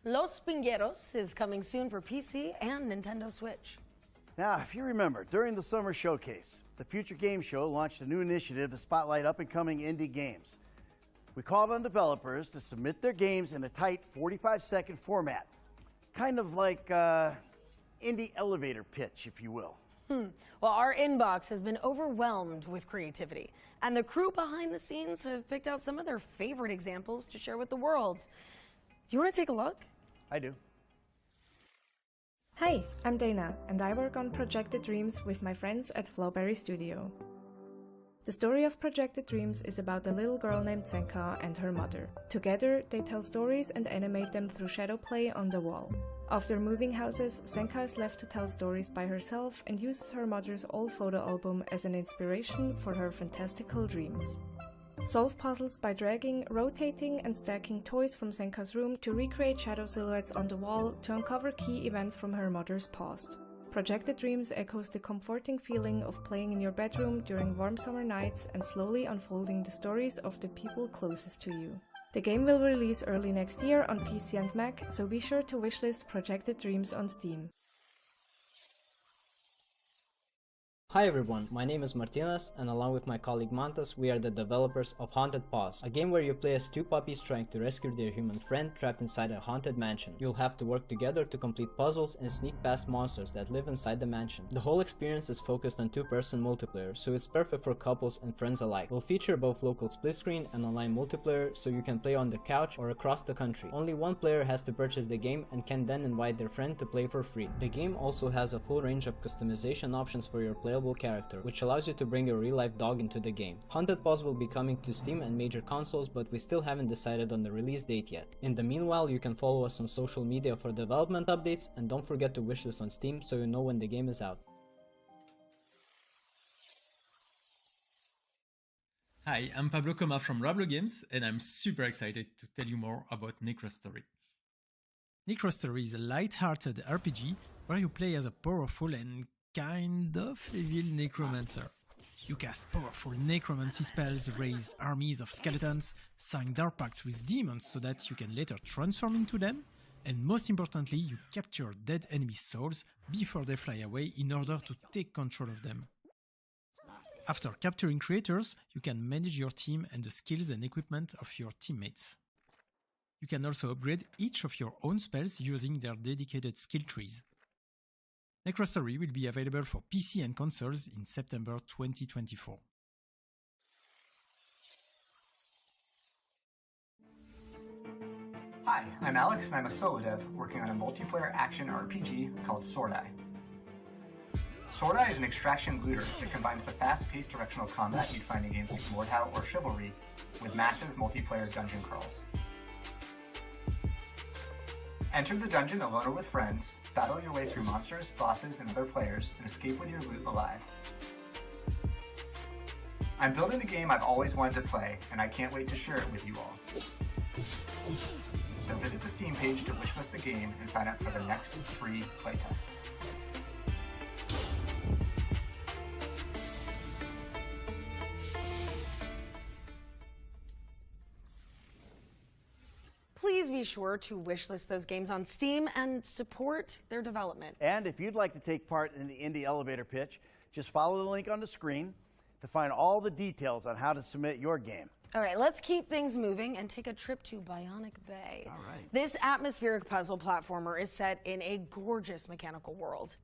Los Pingueros is coming soon for PC and Nintendo Switch. Now, if you remember, during the summer showcase, the Future Game Show launched a new initiative to spotlight up-and-coming indie games. We called on developers to submit their games in a tight 45-second format, kind of like indie elevator pitch, if you will. Well, our inbox has been overwhelmed with creativity, and the crew behind the scenes have picked out some of their favorite examples to share with the world. Do you want to take a look? I do. Hi, I'm Dana, and I work on Projected Dreams with my friends at Flowberry Studio. The story of Projected Dreams is about a little girl named Senka and her mother. Together, they tell stories and animate them through shadow play on the wall. After moving houses, Senka is left to tell stories by herself and uses her mother's old photo album as an inspiration for her fantastical dreams. Solve puzzles by dragging, rotating, and stacking toys from Senka's room to recreate shadow silhouettes on the wall to uncover key events from her mother's past. Projected Dreams echoes the comforting feeling of playing in your bedroom during warm summer nights and slowly unfolding the stories of the people closest to you. The game will release early next year on PC and Mac, so be sure to wishlist Projected Dreams on Steam. Hi everyone, my name is Martinez, and along with my colleague Montes, we are the developers of Haunted Paws, a game where you play as two puppies trying to rescue their human friend trapped inside a haunted mansion. You'll have to work together to complete puzzles and sneak past monsters that live inside the mansion. The whole experience is focused on two-person multiplayer, so it's perfect for couples and friends alike. We'll feature both local split screen and online multiplayer, so you can play on the couch or across the country. Only one player has to purchase the game and can then invite their friend to play for free. The game also has a full range of customization options for your playlist, playable character, which allows you to bring your real-life dog into the game. Haunted Paws will be coming to Steam and major consoles, but we still haven't decided on the release date yet. In the meanwhile, you can follow us on social media for development updates, and don't forget to wishlist on Steam so you know when the game is out. Hi, I'm Pablo Coma from Rablo Games, and I'm super excited to tell you more about Necrostory. Necrostory is a light-hearted RPG where you play as a powerful and kind of evil necromancer. You cast powerful necromancy spells, raise armies of skeletons, sign dark pacts with demons so that you can later transform into them, and most importantly, you capture dead enemy souls before they fly away in order to take control of them. After capturing creatures, you can manage your team and the skills and equipment of your teammates. You can also upgrade each of your own spells using their dedicated skill trees. Necrostory will be available for PC and consoles in September 2024. Hi, I'm Alex and I'm a solo dev working on a multiplayer action RPG called Sword Eye. Sword Eye is an extraction looter that combines the fast-paced directional combat you'd find in games like Mordhau or Chivalry with massive multiplayer dungeon crawls. Enter the dungeon alone or with friends, battle your way through monsters, bosses, and other players, and escape with your loot alive. I'm building the game I've always wanted to play, and I can't wait to share it with you all. So visit the Steam page to wishlist the game and sign up for the next free playtest. Please be sure to wishlist those games on Steam and support their development. And if you'd like to take part in the indie elevator pitch, just follow the link on the screen to find all the details on how to submit your game. All right, let's keep things moving and take a trip to Bionic Bay. All right. This atmospheric puzzle platformer is set in a gorgeous mechanical world.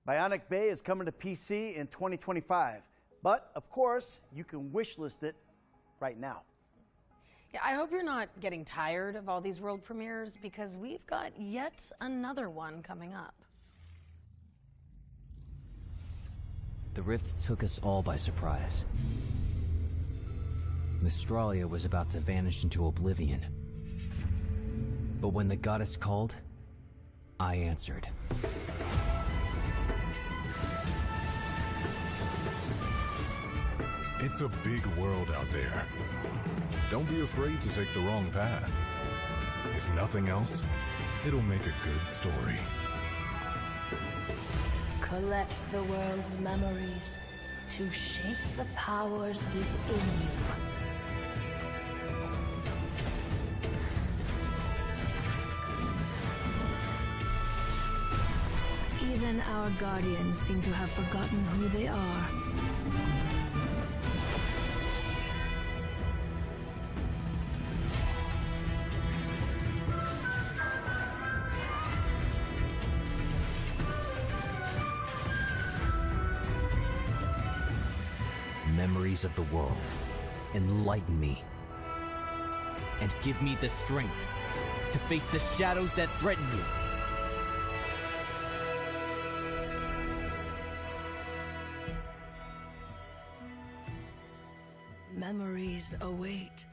Bionic Bay is coming to PC in 2025, but of course, you can wishlist it right now. Yeah, I hope you're not getting tired of all these world premieres because we've got yet another one coming up. The rift took us all by surprise. Mystralia was about to vanish into oblivion. But when the goddess called, I answered. It's a big world out there. Don't be afraid to take the wrong path. If nothing else, it'll make a good story. collect the world's memories to shape the powers within you. Even our guardians seem to have forgotten who they are. Memories of the world, enlighten me, and give me the strength to face the shadows that threaten you. Memories await.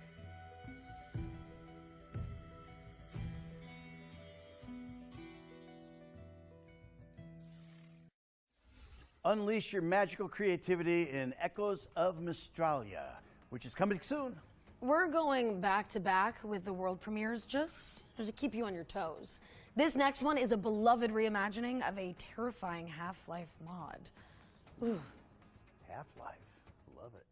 Unleash your magical creativity in Echoes of Mistralia, which is coming soon. We're going back to back with the world premieres just to keep you on your toes. This next one is a beloved reimagining of a terrifying Half-Life mod. Ooh. Half-Life, love it.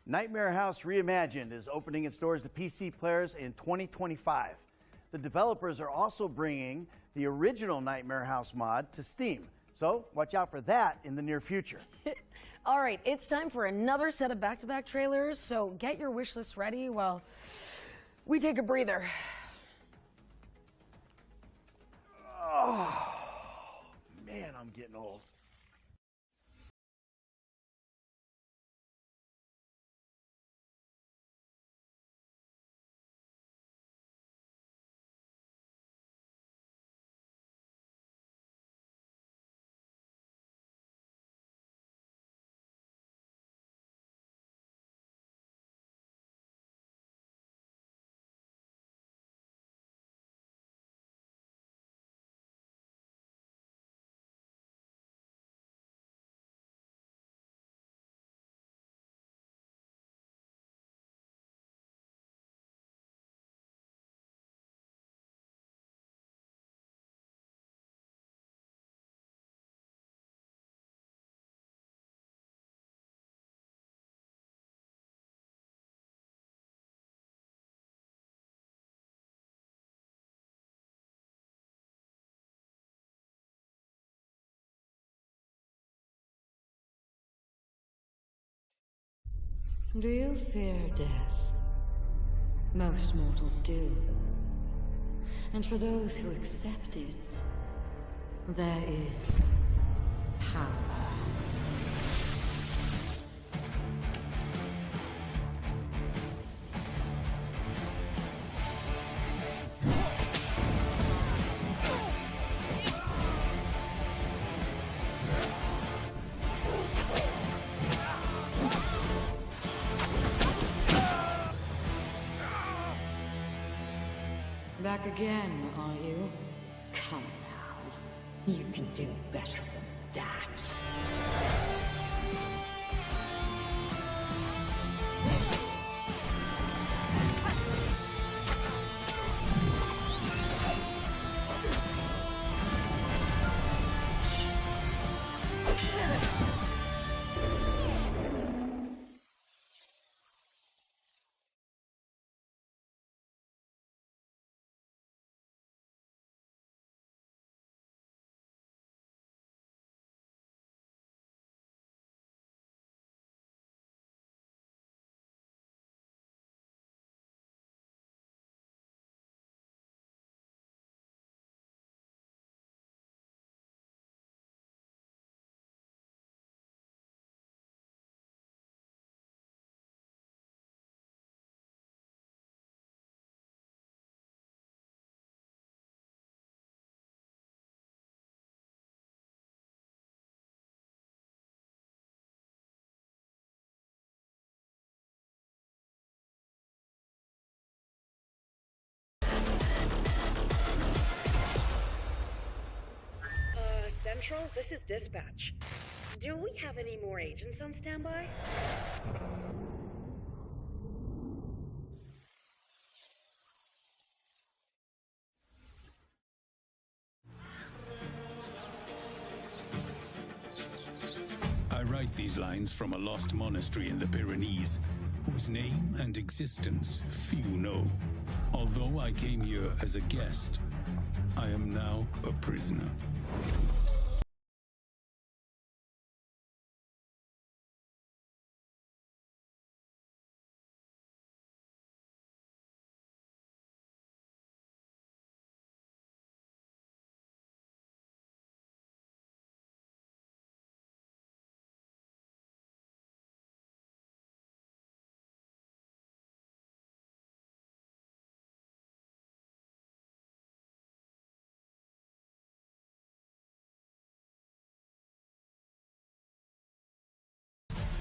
Nightmare House Reimagined is opening its doors to PC players in 2025. The developers are also bringing the original Nightmare House mod to Steam, so watch out for that in the near future. All right, it's time for another set of back-to-back trailers, so get your wish list ready while we take a breather. Oh, man, I'm getting old. Do you fear death? Most mortals do. And for those who accept it, there is power. Back again, are you? Come now. You can do better than that. Central, this is dispatch. Do we have any more agents on standby? I write these lines from a lost monastery in the Pyrenees, whose name and existence few know. Although I came here as a guest, I am now a prisoner.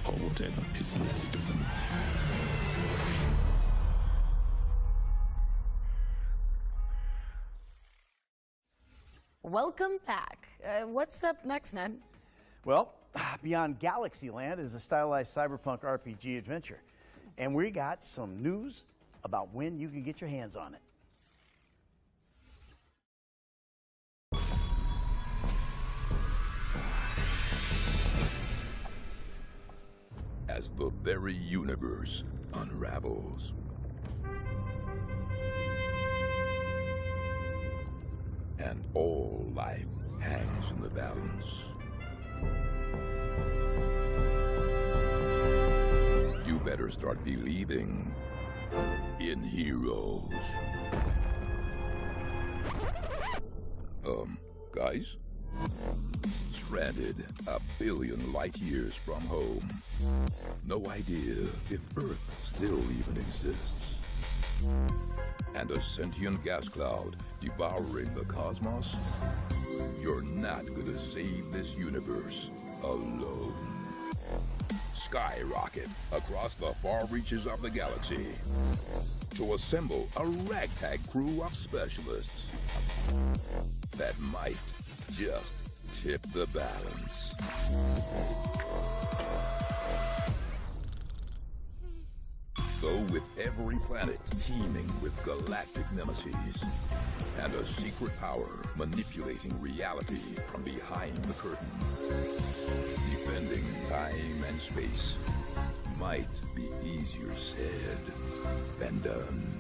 Or whatever is left of them. Welcome back. What's up next, Ned? Well, Beyond Galaxyland is a stylized cyberpunk RPG adventure. And we got some news about when you can get your hands on it. As the very universe unravels. And all life hangs in the balance. You better start believing in heroes. Guys? Stranded a billion light years from home. No idea if Earth still even exists. And a sentient gas cloud devouring the cosmos? You're not gonna save this universe alone. Skyrocket across the far reaches of the galaxy to assemble a ragtag crew of specialists that might just tip the balance. Though with every planet teeming with galactic nemesis and a secret power manipulating reality from behind the curtain, defending time and space might be easier said than done.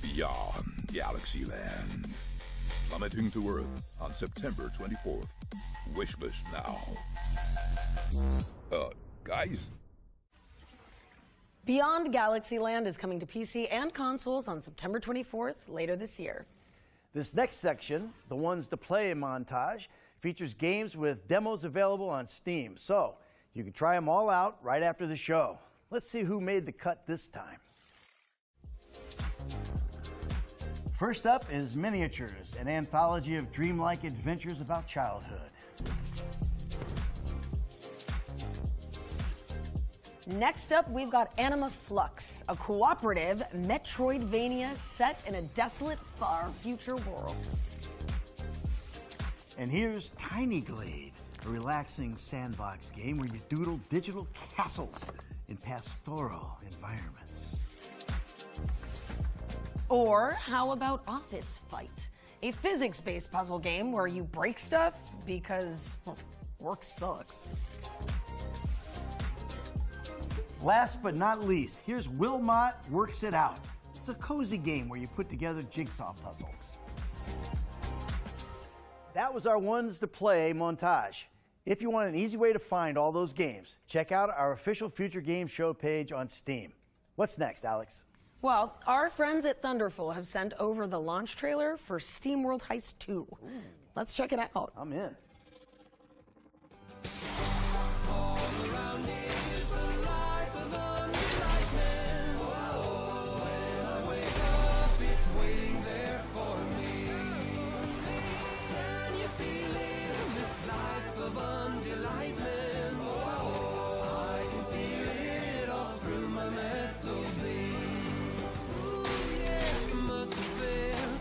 Beyond Galaxyland. Plummeting to Earth on September 24th. Wishlist now. Guys? Beyond Galaxyland is coming to PC and consoles on September 24th, later this year. This next section, the ones to play montage, features games with demos available on Steam. So you can try them all out right after the show. Let's see who made the cut this time. First up is Miniatures, an anthology of dreamlike adventures about childhood. Next up, we've got Anima Flux, a cooperative Metroidvania set in a desolate, far future world. And here's Tiny Glade, a relaxing sandbox game where you doodle digital castles in pastoral environments. Or how about Office Fight, a physics-based puzzle game where you break stuff because work sucks. Last but not least, here's Wilmot Works It Out. It's a cozy game where you put together jigsaw puzzles. That was our ones to play montage. If you want an easy way to find all those games, check out our official Future Games Show page on Steam. What's next, Alex? Well, our friends at Thunderful have sent over the launch trailer for SteamWorld Heist 2. Ooh. Let's check it out. I'm in. Must be fair.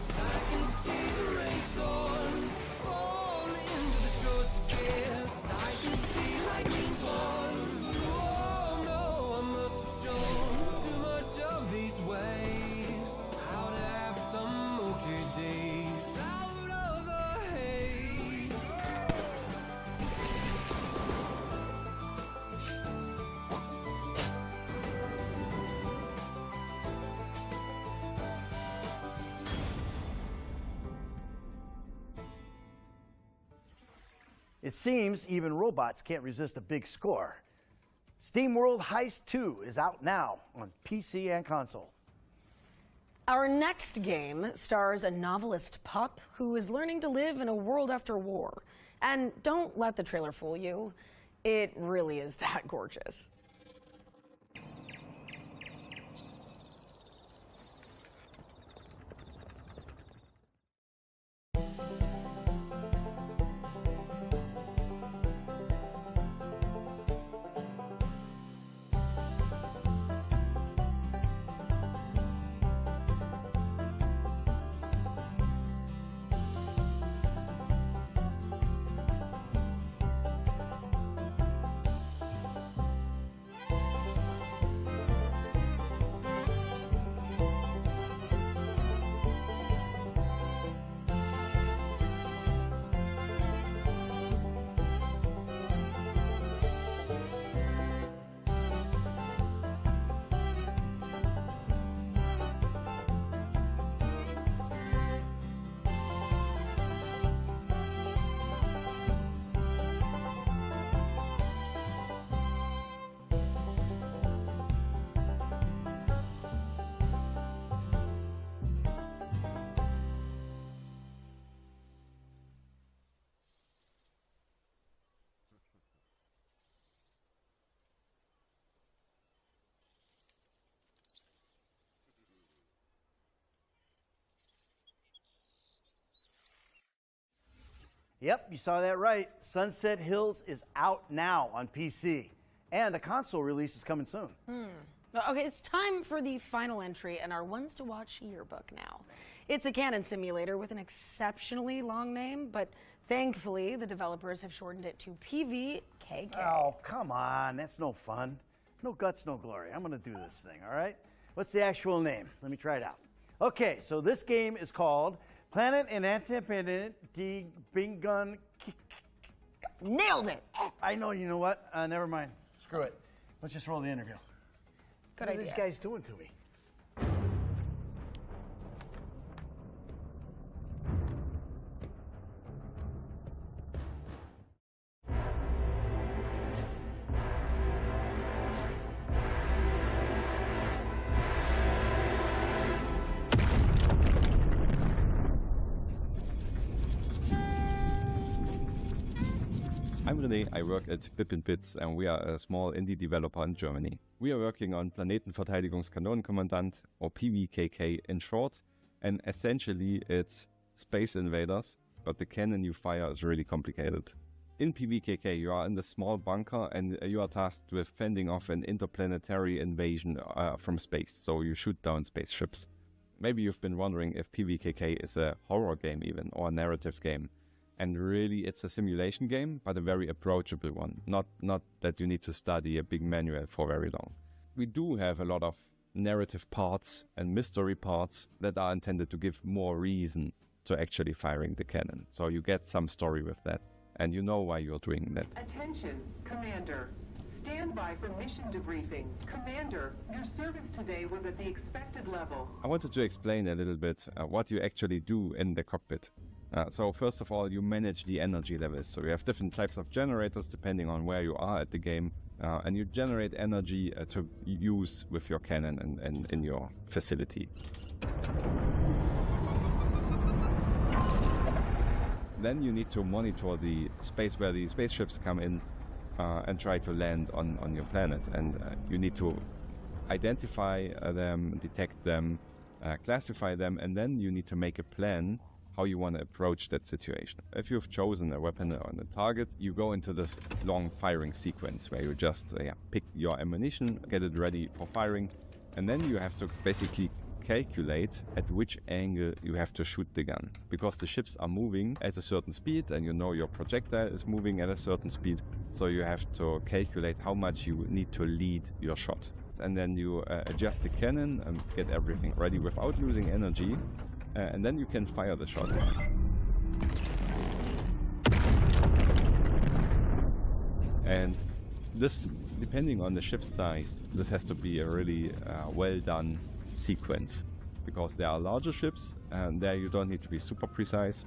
It seems even robots can't resist a big score. SteamWorld Heist 2 is out now on PC and console. Our next game stars a novelist pup who is learning to live in a world after war. And don't let the trailer fool you. It really is that gorgeous. Yep, you saw that right. Sunset Hills is out now on PC. And a console release is coming soon. Okay, it's time for the final entry in our Ones to Watch yearbook now. It's a cannon simulator with an exceptionally long name, but thankfully the developers have shortened it to PVKK. Oh, come on. That's no fun. No guts, no glory. I'm going to do this thing, all right? What's the actual name? Let me try it out. Okay, so this game is called Planet and Independent Bingun. Nailed it! I know, you know what? Never mind. Screw it. Let's just roll the interview. Good What idea. are these guys doing to me? I'm René, I work at Bip & Bits and we are a small indie developer in Germany. We are working on Planetenverteidigungskanonenkommandant, or PVKK in short, and essentially it's Space Invaders, but the cannon you fire is really complicated. In PVKK you are in the small bunker and you are tasked with fending off an interplanetary invasion from space, so you shoot down spaceships. Maybe you've been wondering if PVKK is a horror game even, or a narrative game. And really, it's a simulation game, but a very approachable one. Not that you need to study a big manual for very long. We do have a lot of narrative parts and mystery parts that are intended to give more reason to actually firing the cannon. So you get some story with that, and you know why you're doing that. Attention, Commander. Stand by for mission debriefing. Commander, your service today was at the expected level. I wanted to explain a little bit what you actually do in the cockpit. So first of all, you manage the energy levels. So you have different types of generators depending on where you are at the game. And you generate energy to use with your cannon and in your facility. Then you need to monitor the space where the spaceships come in and try to land on your planet. And you need to identify them, detect them, classify them, and then you need to make a plan how you want to approach that situation. If you've chosen a weapon on a target, you go into this long firing sequence where you just pick your ammunition, get it ready for firing, and then you have to basically calculate at which angle you have to shoot the gun. Because the ships are moving at a certain speed and you know your projectile is moving at a certain speed, so you have to calculate how much you need to lead your shot. And then you adjust the cannon and get everything ready without losing energy. And then you can fire the shot. And this, depending on the ship's size, this has to be a really well done sequence. Because there are larger ships, and there you don't need to be super precise.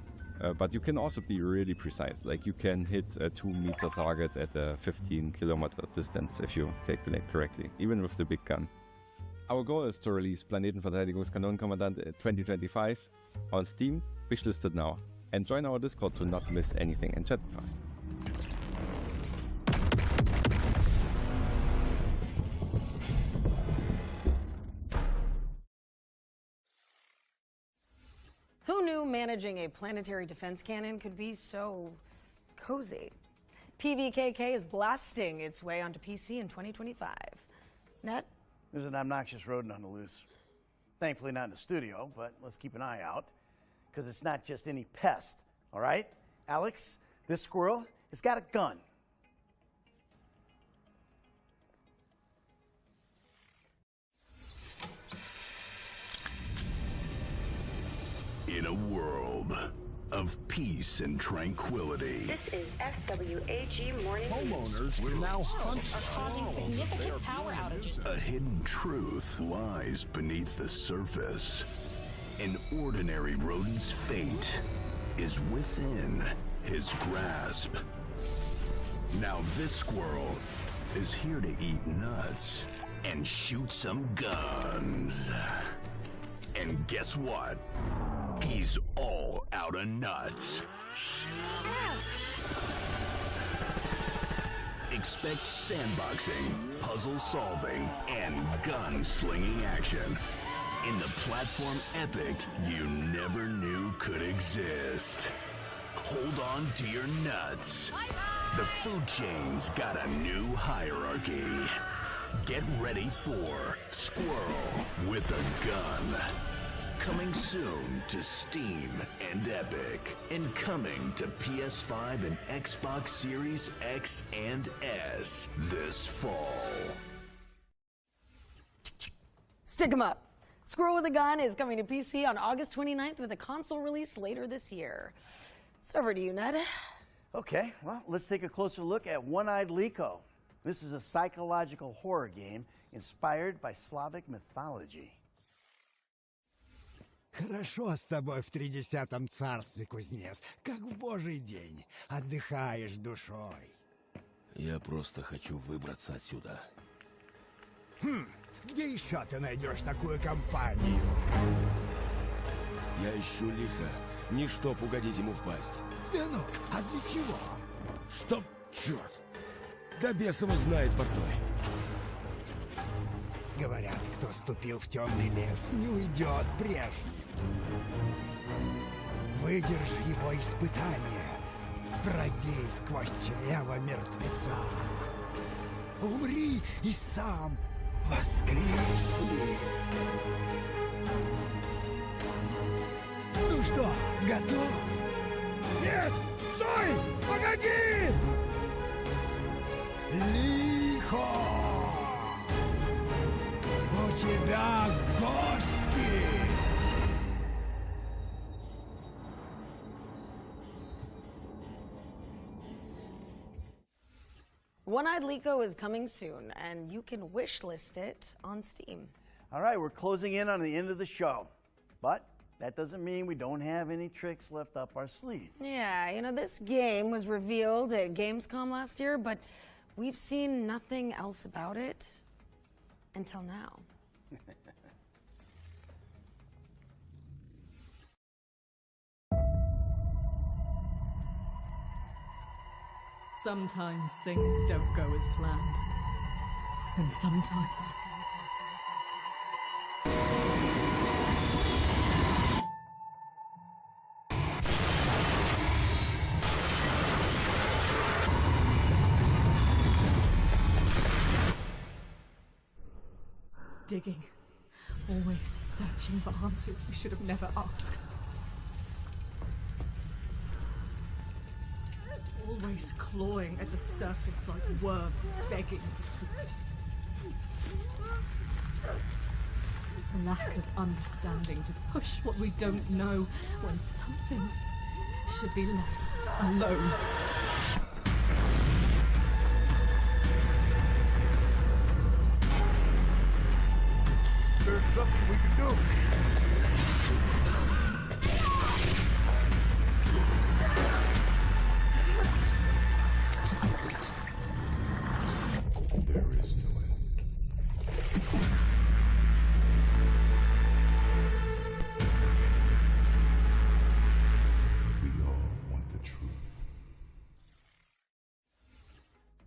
but you can also be really precise. Like you can hit a 2-meter target at a 15-kilometer distance if you calculate correctly, even with the big gun. Our goal is to release Planetenverteidigungskanonenkommandant 2025 on Steam, wishlisted now, and join our Discord to not miss anything and chat with us. Who knew managing a planetary defense cannon could be so cozy? PVKK is blasting its way onto PC in 2025. Net? There's an obnoxious rodent on the loose. Thankfully not in the studio, but let's keep an eye out, because it's not just any pest, all right? Alex, this squirrel has got a gun. In a world of peace and tranquility, This is SWAG Morning homeowners will now hunt are causing significant power outages. A hidden truth lies beneath the surface. An ordinary rodent's fate is within his grasp. Now this squirrel is here to eat nuts and shoot some guns. And guess what? He's all out of nuts. Expect sandboxing, puzzle solving, and gun-slinging action in the platform epic you never knew could exist. Hold on to your nuts. The food chain's got a new hierarchy. Get ready for Squirrel with a Gun. Coming soon to Steam and Epic, and coming to PS5 and Xbox Series X and S this fall. Stick 'em up. Squirrel with a Gun is coming to PC on August 29th with a console release later this year. So over to you, Ned. Okay, well, let's take a closer look at One-Eyed Liko. This is a psychological horror game inspired by Slavic mythology. Хорошо с тобой в 30-м царстве, кузнец, как в божий день. Отдыхаешь душой. Я просто хочу выбраться отсюда. Где еще ты найдешь такую компанию? Я ищу лихо, не чтоб угодить ему в пасть. Да ну, а для чего? Чтоб, черт, да бес его знает, портной. Говорят, кто ступил в темный лес, не уйдет прежним. Выдержи его испытание. Пройди сквозь чрево мертвеца. Умри и сам воскресни. Ну что, готов? Нет! Стой! Погоди! Лихо! У тебя гости! One-Eyed Liko is coming soon, and you can wishlist it on Steam. All right, we're closing in on the end of the show, but that doesn't mean we don't have any tricks left up our sleeve. Yeah, you know, this game was revealed at Gamescom last year, but we've seen nothing else about it until now. Sometimes things don't go as planned. And sometimes... Digging. Always searching for answers we should have never asked. Always clawing at the surface like worms begging for food. The lack of understanding to push what we don't know when something should be left alone. There's nothing we can do.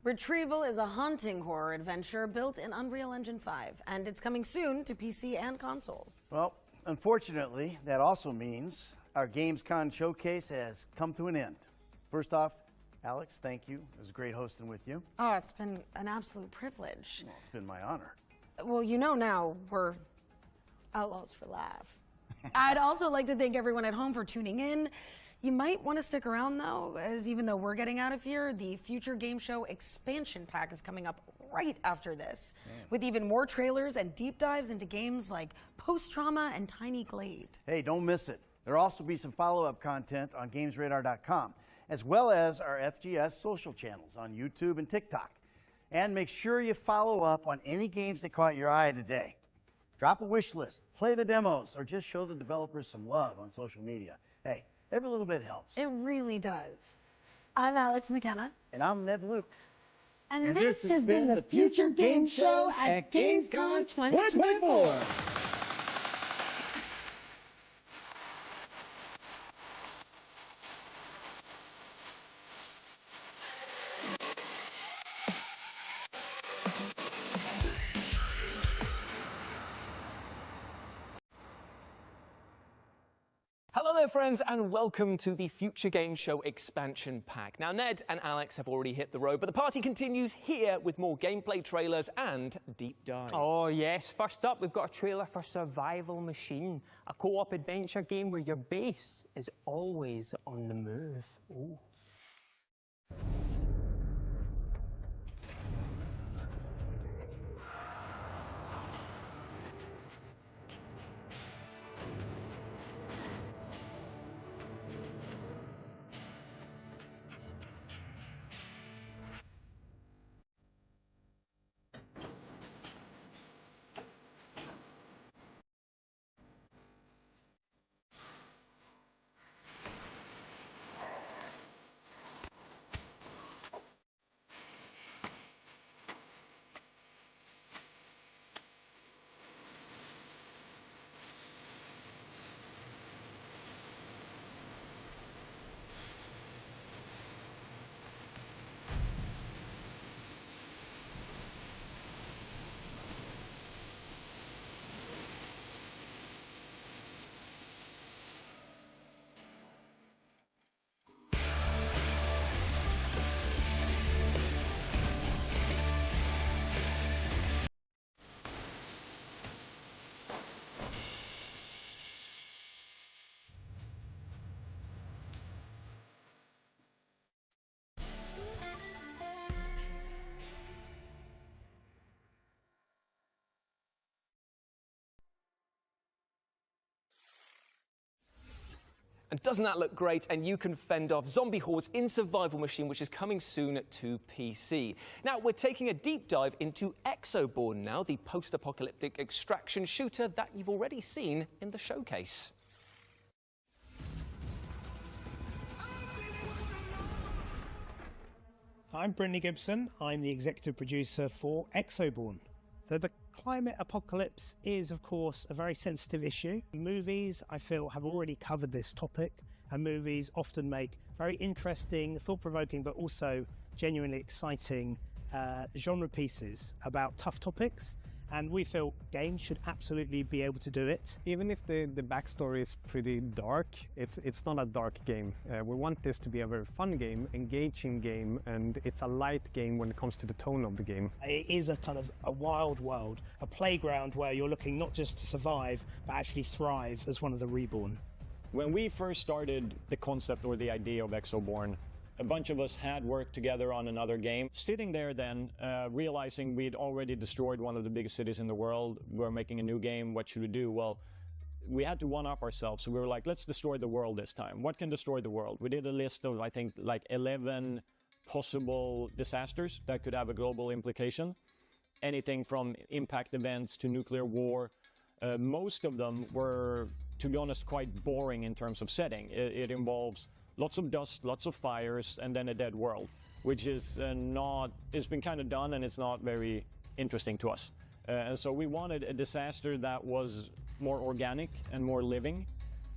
Retrieval is a haunting horror adventure built in Unreal Engine 5, and it's coming soon to PC and consoles. Well, unfortunately, that also means our Gamescom showcase has come to an end. First off, Alex, thank you. It was great hosting with you. Oh, it's been an absolute privilege. Well, it's been my honor. Well, you know now we're outlaws for laugh. I'd also like to thank everyone at home for tuning in. You might want to stick around, though, as even though we're getting out of here, the Future Game Show expansion pack is coming up right after this, with even more trailers and deep dives into games like Post-Trauma and Tiny Glade. Hey, don't miss it. There'll also be some follow-up content on GamesRadar.com, as well as our FGS social channels on YouTube and TikTok. And make sure you follow up on any games that caught your eye today. Drop a wish list, play the demos, or just show the developers some love on social media. Hey, every little bit helps. It really does. I'm Alex McKenna. And I'm Ned Luke. And this has been the Future Game Show at Gamescom 2024. Hello there friends and welcome to the Future Game Show expansion pack. Now Ned and Alex have already hit the road, but the party continues here with more gameplay trailers and deep dives. Oh yes, first up we've got a trailer for Survival Machine, a co-op adventure game where your base is always on the move. Ooh. And doesn't that look great? And you can fend off zombie hordes in Survival Machine, which is coming soon to PC. Now, we're taking a deep dive into Exoborn now, the post-apocalyptic extraction shooter that you've already seen in the showcase. I'm Brindley Gibson. I'm the executive producer for Exoborn. So the climate apocalypse is, of course, a very sensitive issue. Movies, I feel, have already covered this topic, and movies often make very interesting, thought-provoking, but also genuinely exciting genre pieces about tough topics. And we feel games should absolutely be able to do it. Even if the backstory is pretty dark, it's not a dark game. We want this to be a very fun game, engaging game, and it's a light game when it comes to the tone of the game. It is a kind of a wild world, a playground where you're looking not just to survive, but actually thrive as one of the reborn. When we first started the concept or the idea of Exoborn, a bunch of us had worked together on another game. Sitting there then, realizing we'd already destroyed one of the biggest cities in the world, we're making a new game, what should we do? Well, we had to one-up ourselves, so we were like, let's destroy the world this time. What can destroy the world? We did a list of, I think, like 11 possible disasters that could have a global implication. Anything from impact events to nuclear war. Most of them were, to be honest, quite boring in terms of setting. It involves lots of dust, lots of fires, and then a dead world, which is it's been kind of done and it's not very interesting to us. And so we wanted a disaster that was more organic and more living.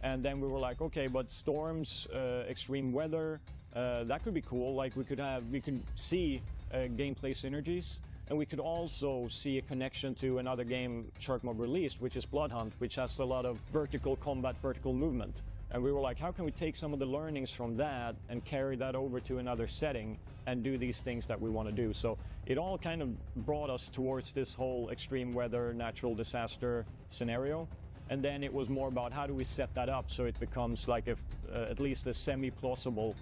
And then we were like, okay, but storms, extreme weather, that could be cool. Like we could see gameplay synergies. And we could also see a connection to another game Shark Mob released, which is Bloodhunt, which has a lot of vertical combat, vertical movement. And we were like, how can we take some of the learnings from that and carry that over to another setting and do these things that we want to do? So it all kind of brought us towards this whole extreme weather, natural disaster scenario. And then it was more about how do we set that up so it becomes like at least a semi-plausible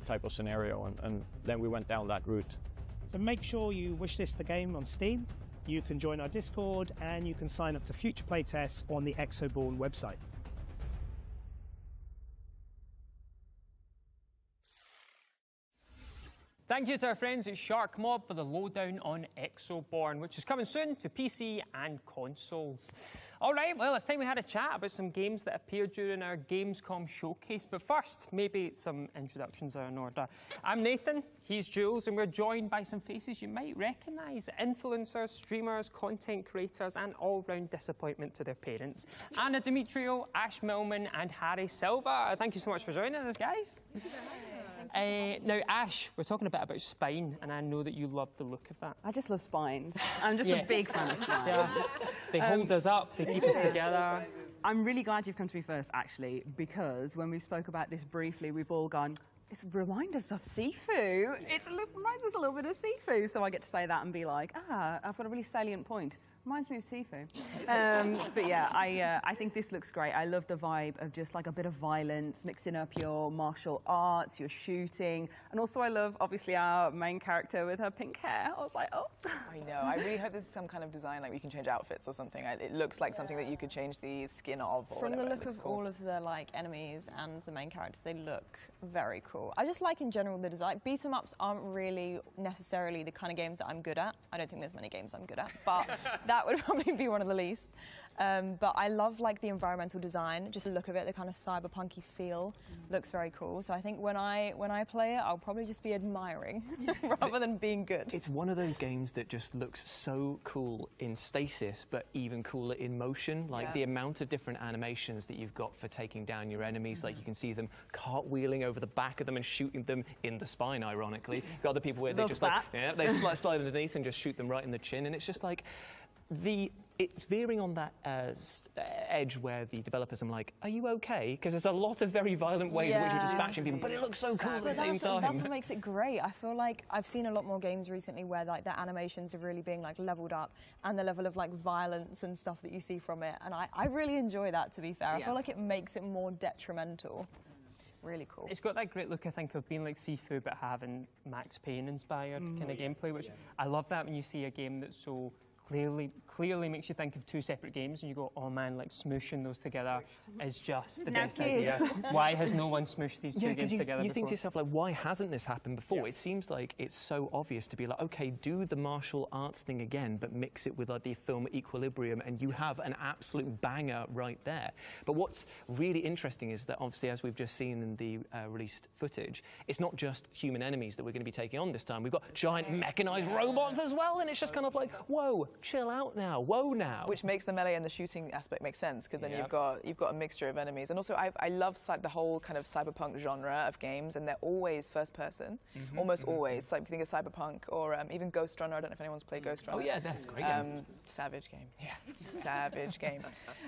type of scenario. And then we went down that route. So make sure you wishlist the game on Steam. You can join our Discord and you can sign up to future playtests on the Exoborn website. Thank you to our friends at Shark Mob for the lowdown on Exoborn, which is coming soon to PC and consoles. All right, well, it's time we had a chat about some games that appeared during our Gamescom showcase. But first, maybe some introductions are in order. I'm Nathan, he's Jules, and we're joined by some faces you might recognise. Influencers, streamers, content creators, and all-round disappointment to their parents. Anna Demetrio, Ash Millman, and Harry Silva. Thank you so much for joining us, guys. Now, Ash, we're talking a bit about spine, and I know that you love the look of that. I just love spines. I'm just a big fan of spines. They hold us up, they keep us together. I'm really glad you've come to me first, actually, because when we spoke about this briefly, we've all gone, it reminds us of Sifu. It reminds us a little bit of Sifu. So I get to say that and be like, I've got a really salient point. Reminds me of Sifu. But yeah, I think this looks great. I love the vibe of just like a bit of violence, mixing up your martial arts, your shooting. And also I love, obviously, our main character with her pink hair. I was like, oh. I know. I really hope this is some kind of design, like we can change outfits or something. It looks like something that you could change the skin of or From whatever. the look of all of the like enemies and the main characters, they look very cool. I just like in general the design. Beat 'em ups aren't really necessarily the kind of games that I'm good at. I don't think there's many games I'm good at, but that would probably be one of the least. But I love like the environmental design, just the look of it, the kind of cyberpunky feel looks very cool. So I think when I play it, I'll probably just be admiring rather than being good. It's one of those games that just looks so cool in stasis, but even cooler in motion. Like the amount of different animations that you've got for taking down your enemies. Like you can see them cartwheeling over the back of them and shooting them in the spine, ironically. You've got other people where they just like, they slide underneath and just shoot them right in the chin. And it's just like, it's veering on that edge where the developers are like, are you okay? Because there's a lot of very violent ways in which you're dispatching people, but it looks so cool at the same time. That's what makes it great. I feel like I've seen a lot more games recently where like the animations are really being like leveled up and the level of like violence and stuff that you see from it. And I really enjoy that, to be fair. I feel like it makes it more detrimental. Really cool. It's got that great look, I think, of being like Sifu, but having Max Payne-inspired kind of gameplay, which I love that when you see a game that's so clearly makes you think of two separate games and you go, oh man, like smooshing those together is just the best idea. Why has no one smooshed these two games together You think to before? yourself, like, why hasn't this happened before? It seems like it's so obvious to be like, okay, do the martial arts thing again, but mix it with like the film Equilibrium, and you have an absolute banger right there. But what's really interesting is that obviously, as we've just seen in the released footage, it's not just human enemies that we're going to be taking on this time. We've got giant mechanized robots as well, and it's just kind of like, whoa, chill out now, whoa now. Which makes the melee and the shooting aspect make sense, because then you've got a mixture of enemies. And also I love the whole kind of cyberpunk genre of games, and they're always first person, almost always. Like if you think of cyberpunk or even Ghost Runner. I don't know if anyone's played Ghost Runner. Oh yeah, that's a great game. Savage game. Yeah, savage game.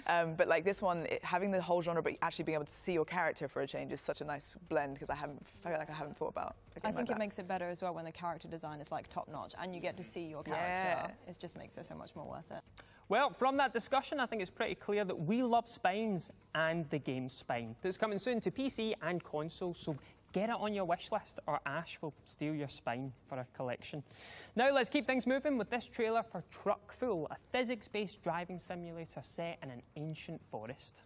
But like this one, having the whole genre, but actually being able to see your character for a change is such a nice blend, because I feel like I haven't thought about a game I think like it makes it better as well when the character design is like top notch and you get to see your character. It just makes it so much more worth it. Well, from that discussion, I think it's pretty clear that we love spines and the game Spine. That's coming soon to PC and console, so get it on your wish list or Ash will steal your spine for a collection. Now let's keep things moving with this trailer for Truckful, a physics-based driving simulator set in an ancient forest.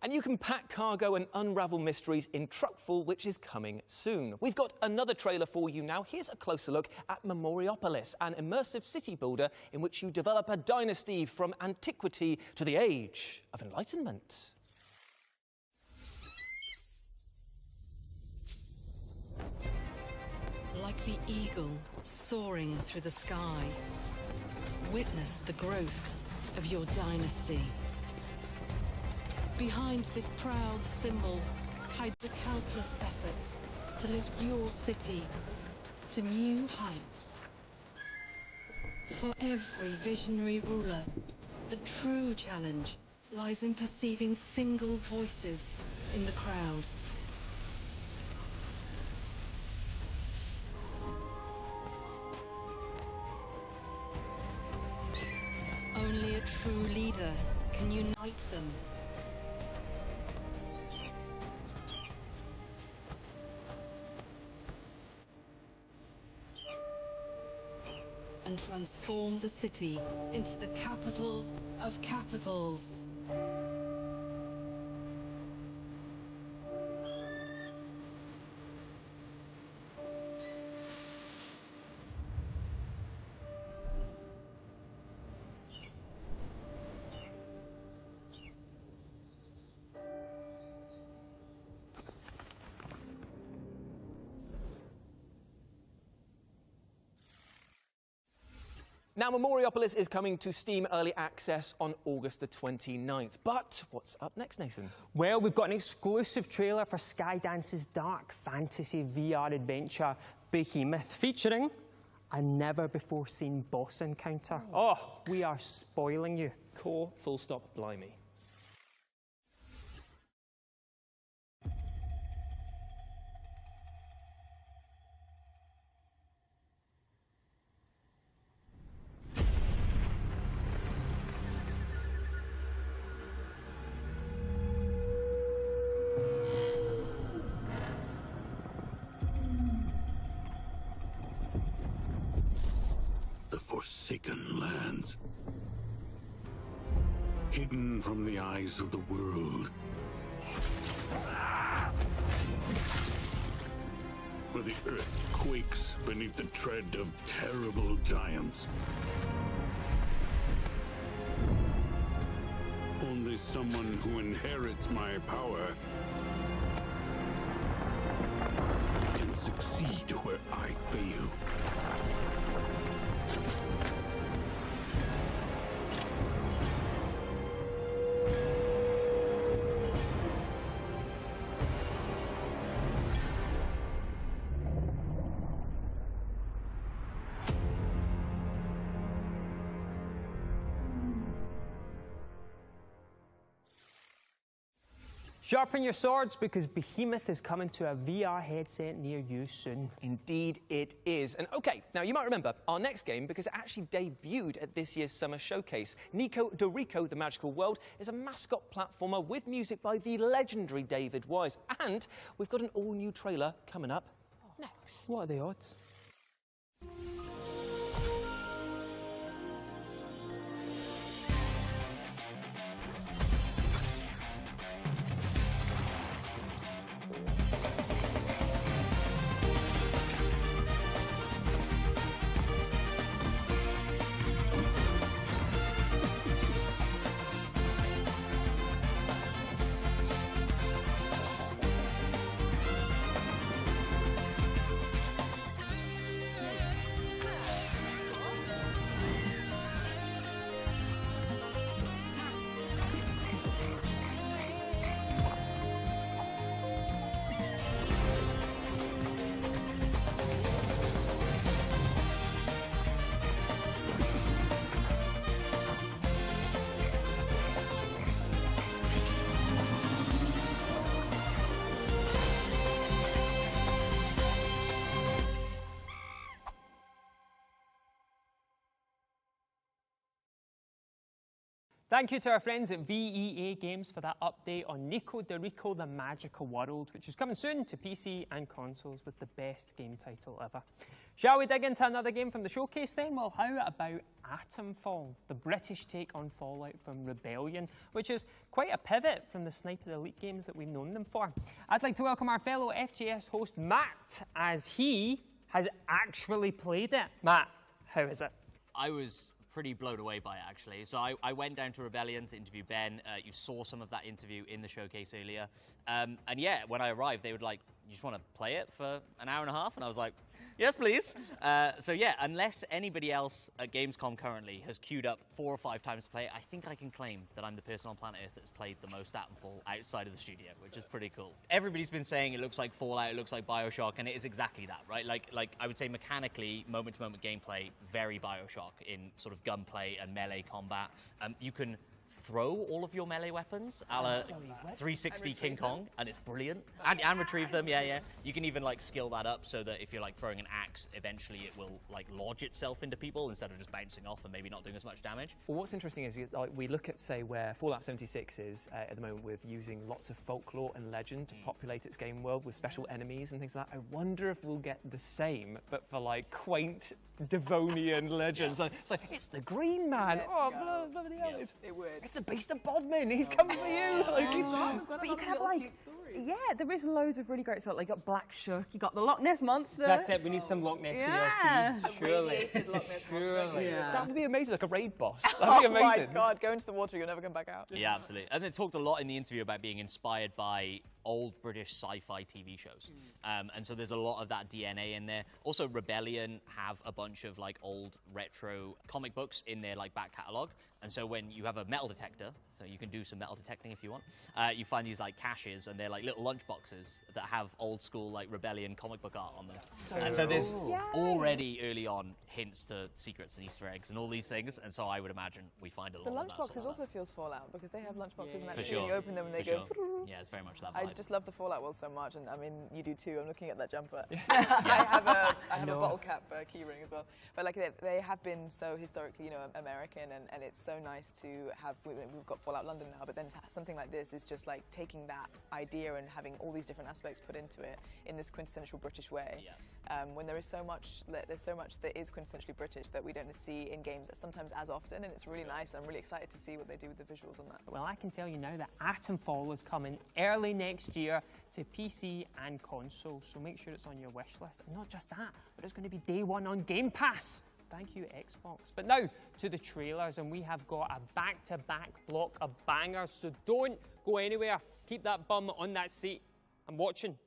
And you can pack cargo and unravel mysteries in Truckful, which is coming soon. We've got another trailer for you now. Here's a closer look at Memoriopolis, an immersive city builder in which you develop a dynasty from antiquity to the age of enlightenment. Like the eagle soaring through the sky, witness the growth of your dynasty. Behind this proud symbol hide the countless efforts to lift your city to new heights. For every visionary ruler, the true challenge lies in perceiving single voices in the crowd. Only a true leader can unite them. And transform the city into the capital of capitals. Now, Memoriopolis is coming to Steam Early Access on August the 29th. But what's up next, Nathan? Well, we've got an exclusive trailer for Skydance's dark fantasy VR adventure, Behemoth, featuring a never-before-seen boss encounter. Oh, we are spoiling you. Core, full stop, blimey. Forsaken lands, hidden from the eyes of the world, where the earth quakes beneath the tread of terrible giants. Only someone who inherits my power can succeed where I fail. Sharpen your swords because Behemoth is coming to a VR headset near you soon. Indeed it is. And okay, now you might remember our next game because it actually debuted at this year's summer showcase. Nico Dorico, The Magical World, is a mascot platformer with music by the legendary David Wise. And we've got an all-new trailer coming up next. What are the odds? Thank you to our friends at VEA Games for that update on Nico de Rico The Magical World, which is coming soon to PC and consoles with the best game title ever. Shall we dig into another game from the showcase then? Well, how about Atomfall, the British take on Fallout from Rebellion, which is quite a pivot from the Sniper Elite games that we've known them for. I'd like to welcome our fellow FGS host, Matt, as he has actually played it. Matt, how is it? I was pretty blown away by it, actually. So I went down to Rebellion to interview Ben. You saw some of that interview in the showcase earlier. And yeah, when I arrived, they were like, you just want to play it for an hour and a half? And I was like, yes, please. So yeah, unless anybody else at Gamescom currently has queued up 4 or 5 times to play it, I think I can claim that I'm the person on planet Earth that's played the most Atomfall outside of the studio, which is pretty cool. Everybody's been saying it looks like Fallout, it looks like BioShock, and it is exactly that, right? Like I would say mechanically, moment-to-moment gameplay, very BioShock in sort of gunplay and melee combat. You can throw all of your melee weapons a la 360 King Kong, and it's brilliant. And retrieve them, yeah. You can even like skill that up so that if you're like throwing an axe, eventually it will like lodge itself into people instead of just bouncing off and maybe not doing as much damage. Well, what's interesting is like we look at, say, where Fallout 76 is at the moment with using lots of folklore and legend to populate its game world with special enemies and things like that. I wonder if we'll get the same, but for like quaint Devonian legends. It's like, it's the Green Man. Bloody hell. It would. It's the Beast of Bodmin. He's coming for you. But you can have like, yeah, there is loads of really great stuff. Like you got Black Shuck, you got the Loch Ness Monster. That's it. We need some Loch Ness DLC. Surely. Surely. Yeah. That would be amazing, like a raid boss. That'd be amazing. Oh my God, go into the water, you'll never come back out. Yeah, absolutely. And they talked a lot in the interview about being inspired by old British sci-fi TV shows. And so there's a lot of that DNA in there. Also, Rebellion have a bunch of like old retro comic books in their like back catalogue. And so when you have a metal detector, so you can do some metal detecting if you want, you find these like caches, and they're like little lunch boxes that have old school like Rebellion comic book art on them. And so there's already early on hints to secrets and Easter eggs and all these things. And so I would imagine we find a lot The of that sort of lunchboxes stuff. also feels Fallout because they have lunchboxes and For actually sure. when you open them and they For go. sure. Yeah, it's very much that I vibe. just love the Fallout world so much, and I mean you do too. I'm looking at that jumper. I have a bottle cap key ring as well. But like they have been so historically, American, and it's so nice to have. We've got Fallout London now, but then something like this is just like taking that idea and having all these different aspects put into it in this quintessential British way. When there is so much that is quintessentially British that we don't see in games sometimes as often, and it's really nice. I'm really excited to see what they do with the visuals on that. Well, I can tell you now that Atomfall is coming early next year to PC and console, so make sure it's on your wish list. And not just that, but it's going to be day one on Game Pass. Thank you, Xbox. But now to the trailers, and we have got a back-to-back block of bangers, so don't go anywhere. Keep that bum on that seat. I'm watching.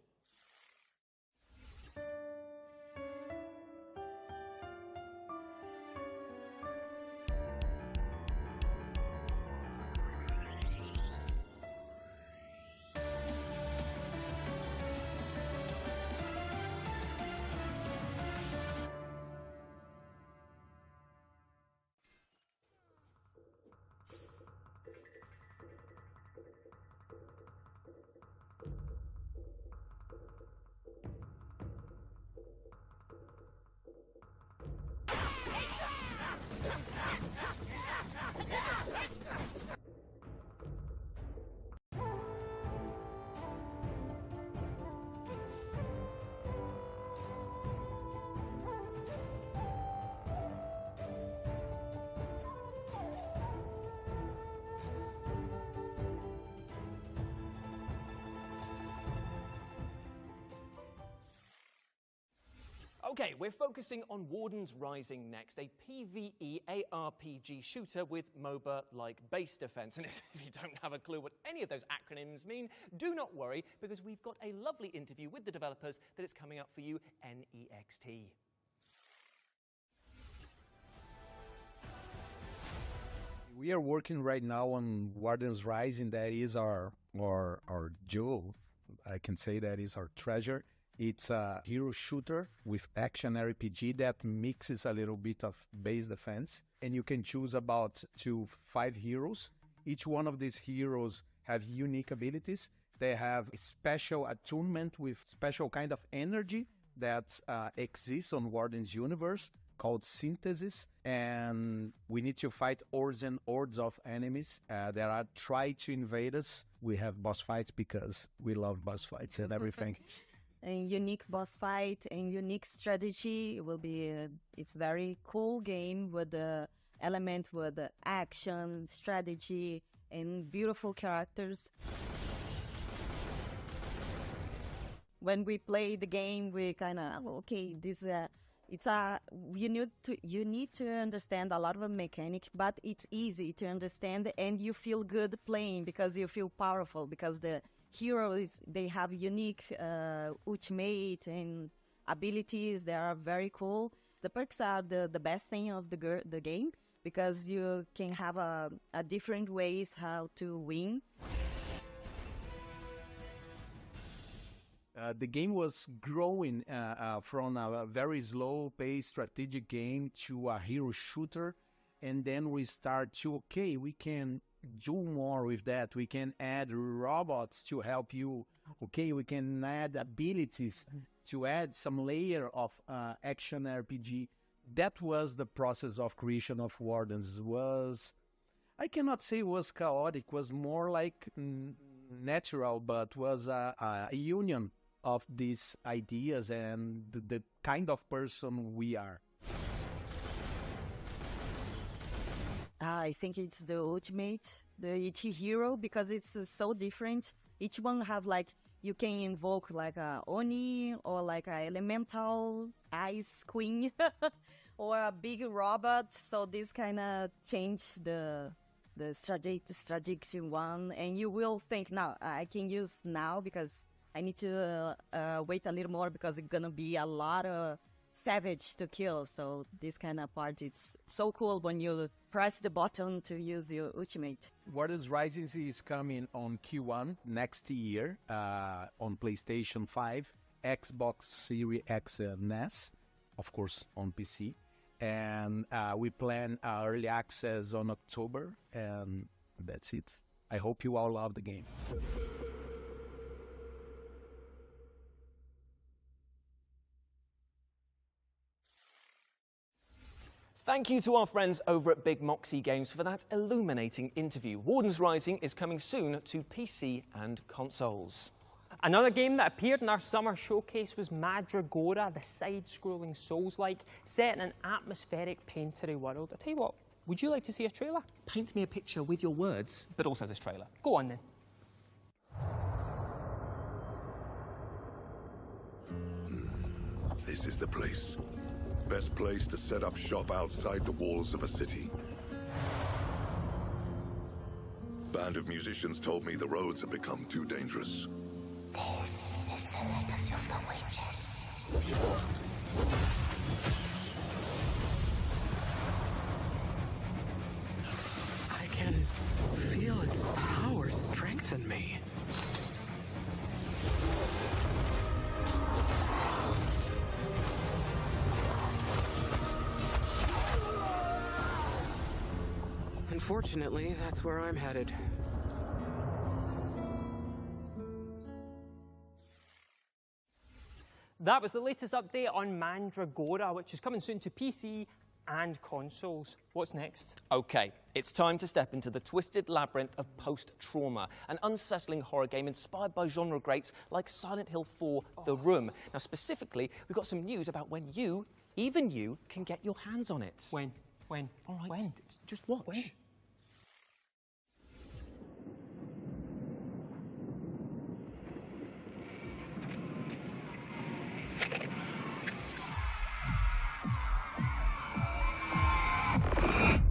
Okay, we're focusing on Warden's Rising next, a PvE ARPG shooter with MOBA-like base defense. And if you don't have a clue what any of those acronyms mean, do not worry, because we've got a lovely interview with the developers that is coming up for you, NEXT. We are working right now on Warden's Rising. That is our jewel. I can say that is our treasure. It's a hero shooter with action RPG that mixes a little bit of base defense. And you can choose about 2 to 5 heroes. Each one of these heroes have unique abilities. They have a special attunement with special kind of energy that exists on Warden's universe. called Synthesis, and we need to fight hordes and hordes of enemies that are trying to invade us. We have boss fights because we love boss fights and everything. A unique boss fight and unique strategy. It will be it's very cool game with the element with the action, strategy, and beautiful characters. When we play the game, we kind of okay. This you need to understand a lot of a mechanic, but it's easy to understand, and you feel good playing because you feel powerful because the heroes, they have unique ultimate and abilities. They are very cool. The perks are the best thing of the game because you can have a different ways how to win. The game was growing from a very slow-paced strategic game to a hero shooter, and then we start to, okay, we can do more with that. We can add robots to help you. Okay, we can add abilities to add some layer of action RPG. That was the process of creation of Wardens. I cannot say it was chaotic, was more like natural, but was a union of these ideas and the kind of person we are. I think it's the ultimate, each hero, because it's so different. Each one have like, you can invoke like a Oni or like a elemental ice queen or a big robot. So this kind of change the strategic one, and you will think, now I can use now because I need to wait a little more because it's gonna be a lot of savage to kill. So this kind of part, it's so cool when you press the button to use your ultimate. Wardens Rising is coming on Q1 next year on PlayStation 5, Xbox Series X and S, of course on PC. And we plan early access on October, and that's it. I hope you all love the game. Thank you to our friends over at Big Moxie Games for that illuminating interview. Wardens Rising is coming soon to PC and consoles. Another game that appeared in our summer showcase was Mandragora, the side-scrolling Souls-like, set in an atmospheric painterly world. I tell you what, would you like to see a trailer? Paint me a picture with your words, but also this trailer. Go on then. This is the place. Best place to set up shop outside the walls of a city. Band of musicians told me the roads have become too dangerous. This is the legacy of the witches. I can feel its power strengthen me. Unfortunately, that's where I'm headed. That was the latest update on Mandragora, which is coming soon to PC and consoles. What's next? Okay, it's time to step into the twisted labyrinth of post-trauma, an unsettling horror game inspired by genre greats like Silent Hill 4, The Room. Now, specifically, we've got some news about when you, even you, can get your hands on it. When? All right, when? Just watch. When?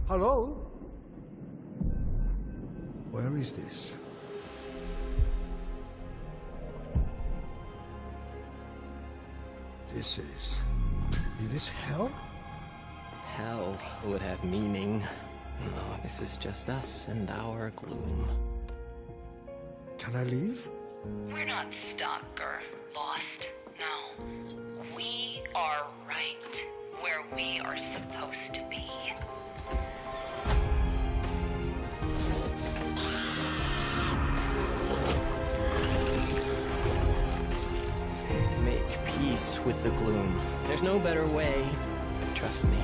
Hello? Where is this? Is this hell? Hell would have meaning. No, this is just us and our gloom. Can I leave? We're not stuck or lost. No. We are right where we are supposed to be. Make peace with the gloom. There's no better way. Trust me.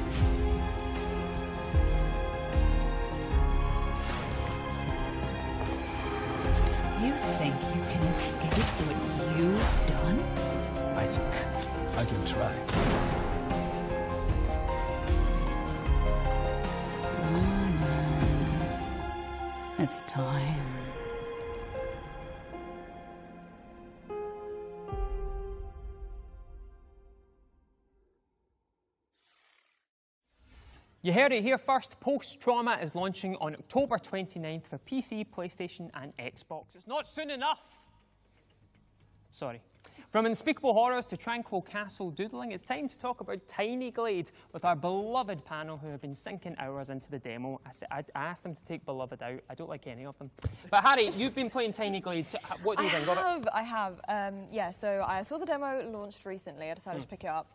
You think you can escape what you've done? I think I can try. It's time. You heard it here first. Post-Trauma is launching on October 29th for PC, PlayStation, and Xbox. It's not soon enough. Sorry. From unspeakable horrors to tranquil castle doodling, it's time to talk about Tiny Glade with our beloved panel who have been sinking hours into the demo. I asked them to take Beloved out. I don't like any of them. But Harry, you've been playing Tiny Glade. What do you think of it? I have. Yeah, so I saw the demo launched recently. I decided to pick it up.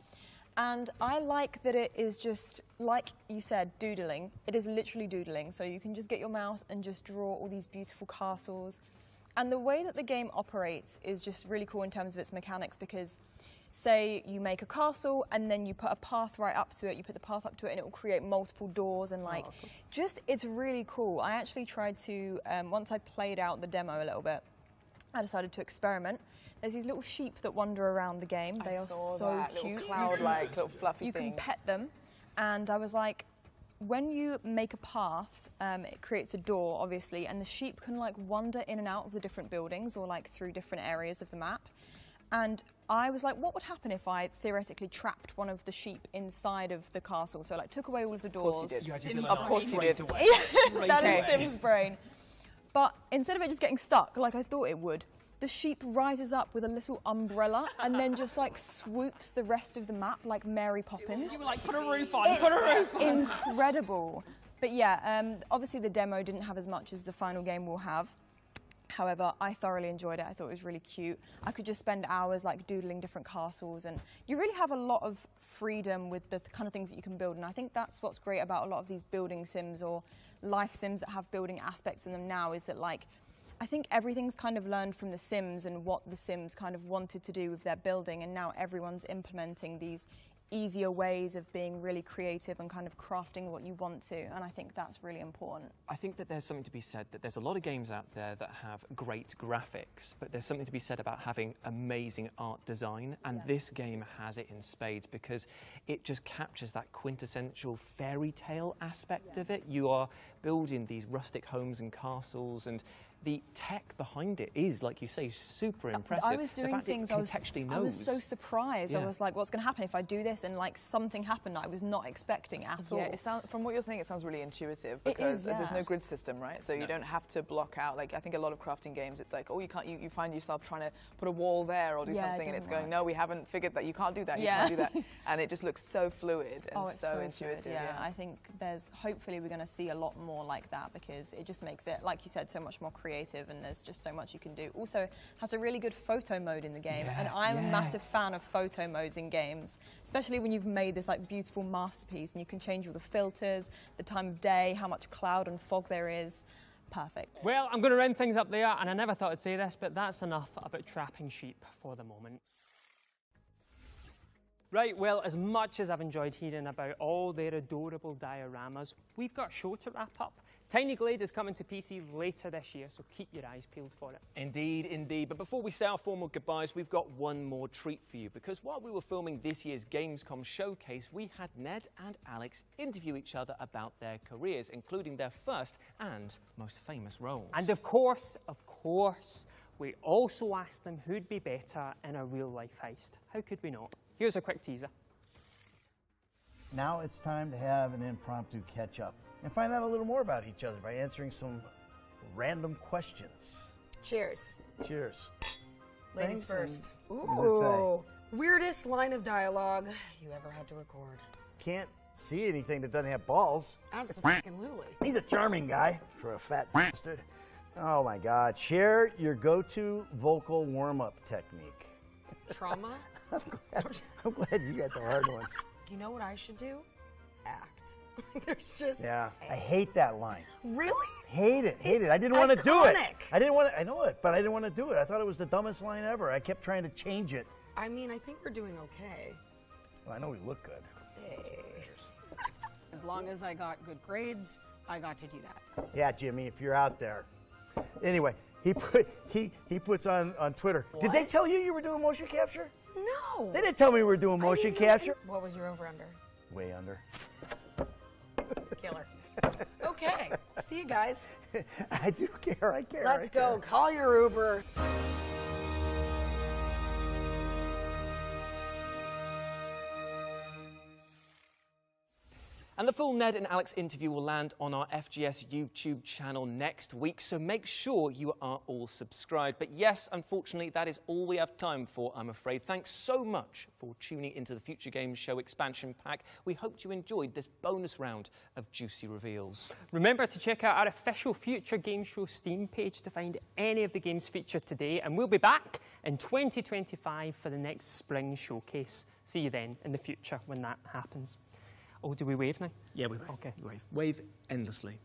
And I like that it is just, like you said, doodling. It is literally doodling. So you can just get your mouse and just draw all these beautiful castles. And the way that the game operates is just really cool in terms of its mechanics because, say, you make a castle and then you put a path right up to it, you put the path up to it and it will create multiple doors and like, it's really cool. I actually tried to, once I played out the demo a little bit, I decided to experiment. There's these little sheep that wander around the game. They are so cute. Little cloud-like, little fluffy You things. can pet them. And I was like, when you make a path, it creates a door, obviously, and the sheep can like wander in and out of the different buildings or like through different areas of the map. And I was like, what would happen if I theoretically trapped one of the sheep inside of the castle? So like took away all of the doors. Of course you did. Of course you did. That is Sim's brain. But instead of it just getting stuck like I thought it would, the sheep rises up with a little umbrella and then just like swoops the rest of the map like Mary Poppins. You were like, put a roof on, put a roof on. Incredible. But yeah, obviously the demo didn't have as much as the final game will have. However, I thoroughly enjoyed it. I thought it was really cute. I could just spend hours like doodling different castles, and you really have a lot of freedom with the kind of things that you can build. And I think that's what's great about a lot of these building sims or life sims that have building aspects in them now, is that like, I think everything's kind of learned from the Sims and what the Sims kind of wanted to do with their building, and now everyone's implementing these easier ways of being really creative and kind of crafting what you want to, and I think that's really important. I think that there's something to be said that there's a lot of games out there that have great graphics, but there's something to be said about having amazing art design, and this game has it in spades because it just captures that quintessential fairy tale aspect of it. You are building these rustic homes and castles, and the tech behind it is, like you say, super impressive. I was doing things, I was so surprised. I was like, what's going to happen if I do this? And like something happened I was not expecting at all. Yeah, from what you're saying, it sounds really intuitive because there's no grid system, right? So you don't have to block out. Like I think a lot of crafting games, it's like, oh, you can't. You find yourself trying to put a wall there or do something, and it's going, no, we haven't figured that. You can't do that. You can't do that. And it just looks so fluid and it's so intuitive. Good, yeah, I think hopefully we're going to see a lot more like that because it just makes it, like you said, so much more creative, and there's just so much you can do. Also has a really good photo mode in the game, and I'm a massive fan of photo modes in games, especially when you've made this like beautiful masterpiece and you can change all the filters, the time of day, how much cloud and fog there is. Perfect. Well, I'm going to round things up there, and I never thought I'd say this, but that's enough about trapping sheep for the moment. Right, well, as much as I've enjoyed hearing about all their adorable dioramas, we've got a show to wrap up. Tiny Glade is coming to PC later this year, so keep your eyes peeled for it. Indeed, indeed. But before we say our formal goodbyes, we've got one more treat for you, because while we were filming this year's Gamescom showcase, we had Ned and Alex interview each other about their careers, including their first and most famous roles. And of course, we also asked them who'd be better in a real-life heist. How could we not? Here's a quick teaser. Now it's time to have an impromptu catch-up and find out a little more about each other by answering some random questions. Cheers. Cheers. Ladies Thanks, first. what does it say? Weirdest line of dialogue you ever had to record. Can't see anything that doesn't have balls. Absolutely. He's a charming guy for a fat bastard. Oh my God. Share your go-to vocal warm-up technique. Trauma? I'm glad you got the hard ones. You know what I should do? Act. There's just... Yeah, I hate that line. Really? Hate it, hate it. I didn't want to do it. I didn't want to, I know it, but I didn't want to do it. I thought it was the dumbest line ever. I kept trying to change it. I mean, I think we're doing okay. Well, I know we look good. Hey. As long as I got good grades, I got to do that. Yeah, Jimmy, if you're out there. Anyway, he puts on Twitter. What? Did they tell you were doing motion capture? No. They didn't tell me we were doing motion capture. What was your over-under? Way under. Killer. Okay. See you guys. I do care. I care. Let's go. Call your Uber. And the full Ned and Alex interview will land on our FGS YouTube channel next week, so make sure you are all subscribed. But yes, unfortunately, that is all we have time for, I'm afraid. Thanks so much for tuning into the Future Games Show expansion pack. We hoped you enjoyed this bonus round of juicy reveals. Remember to check out our official Future Game Show Steam page to find any of the games featured today, and we'll be back in 2025 for the next spring showcase. See you then in the future when that happens. Oh, do we wave now? Yeah, we wave. Okay. Wave endlessly.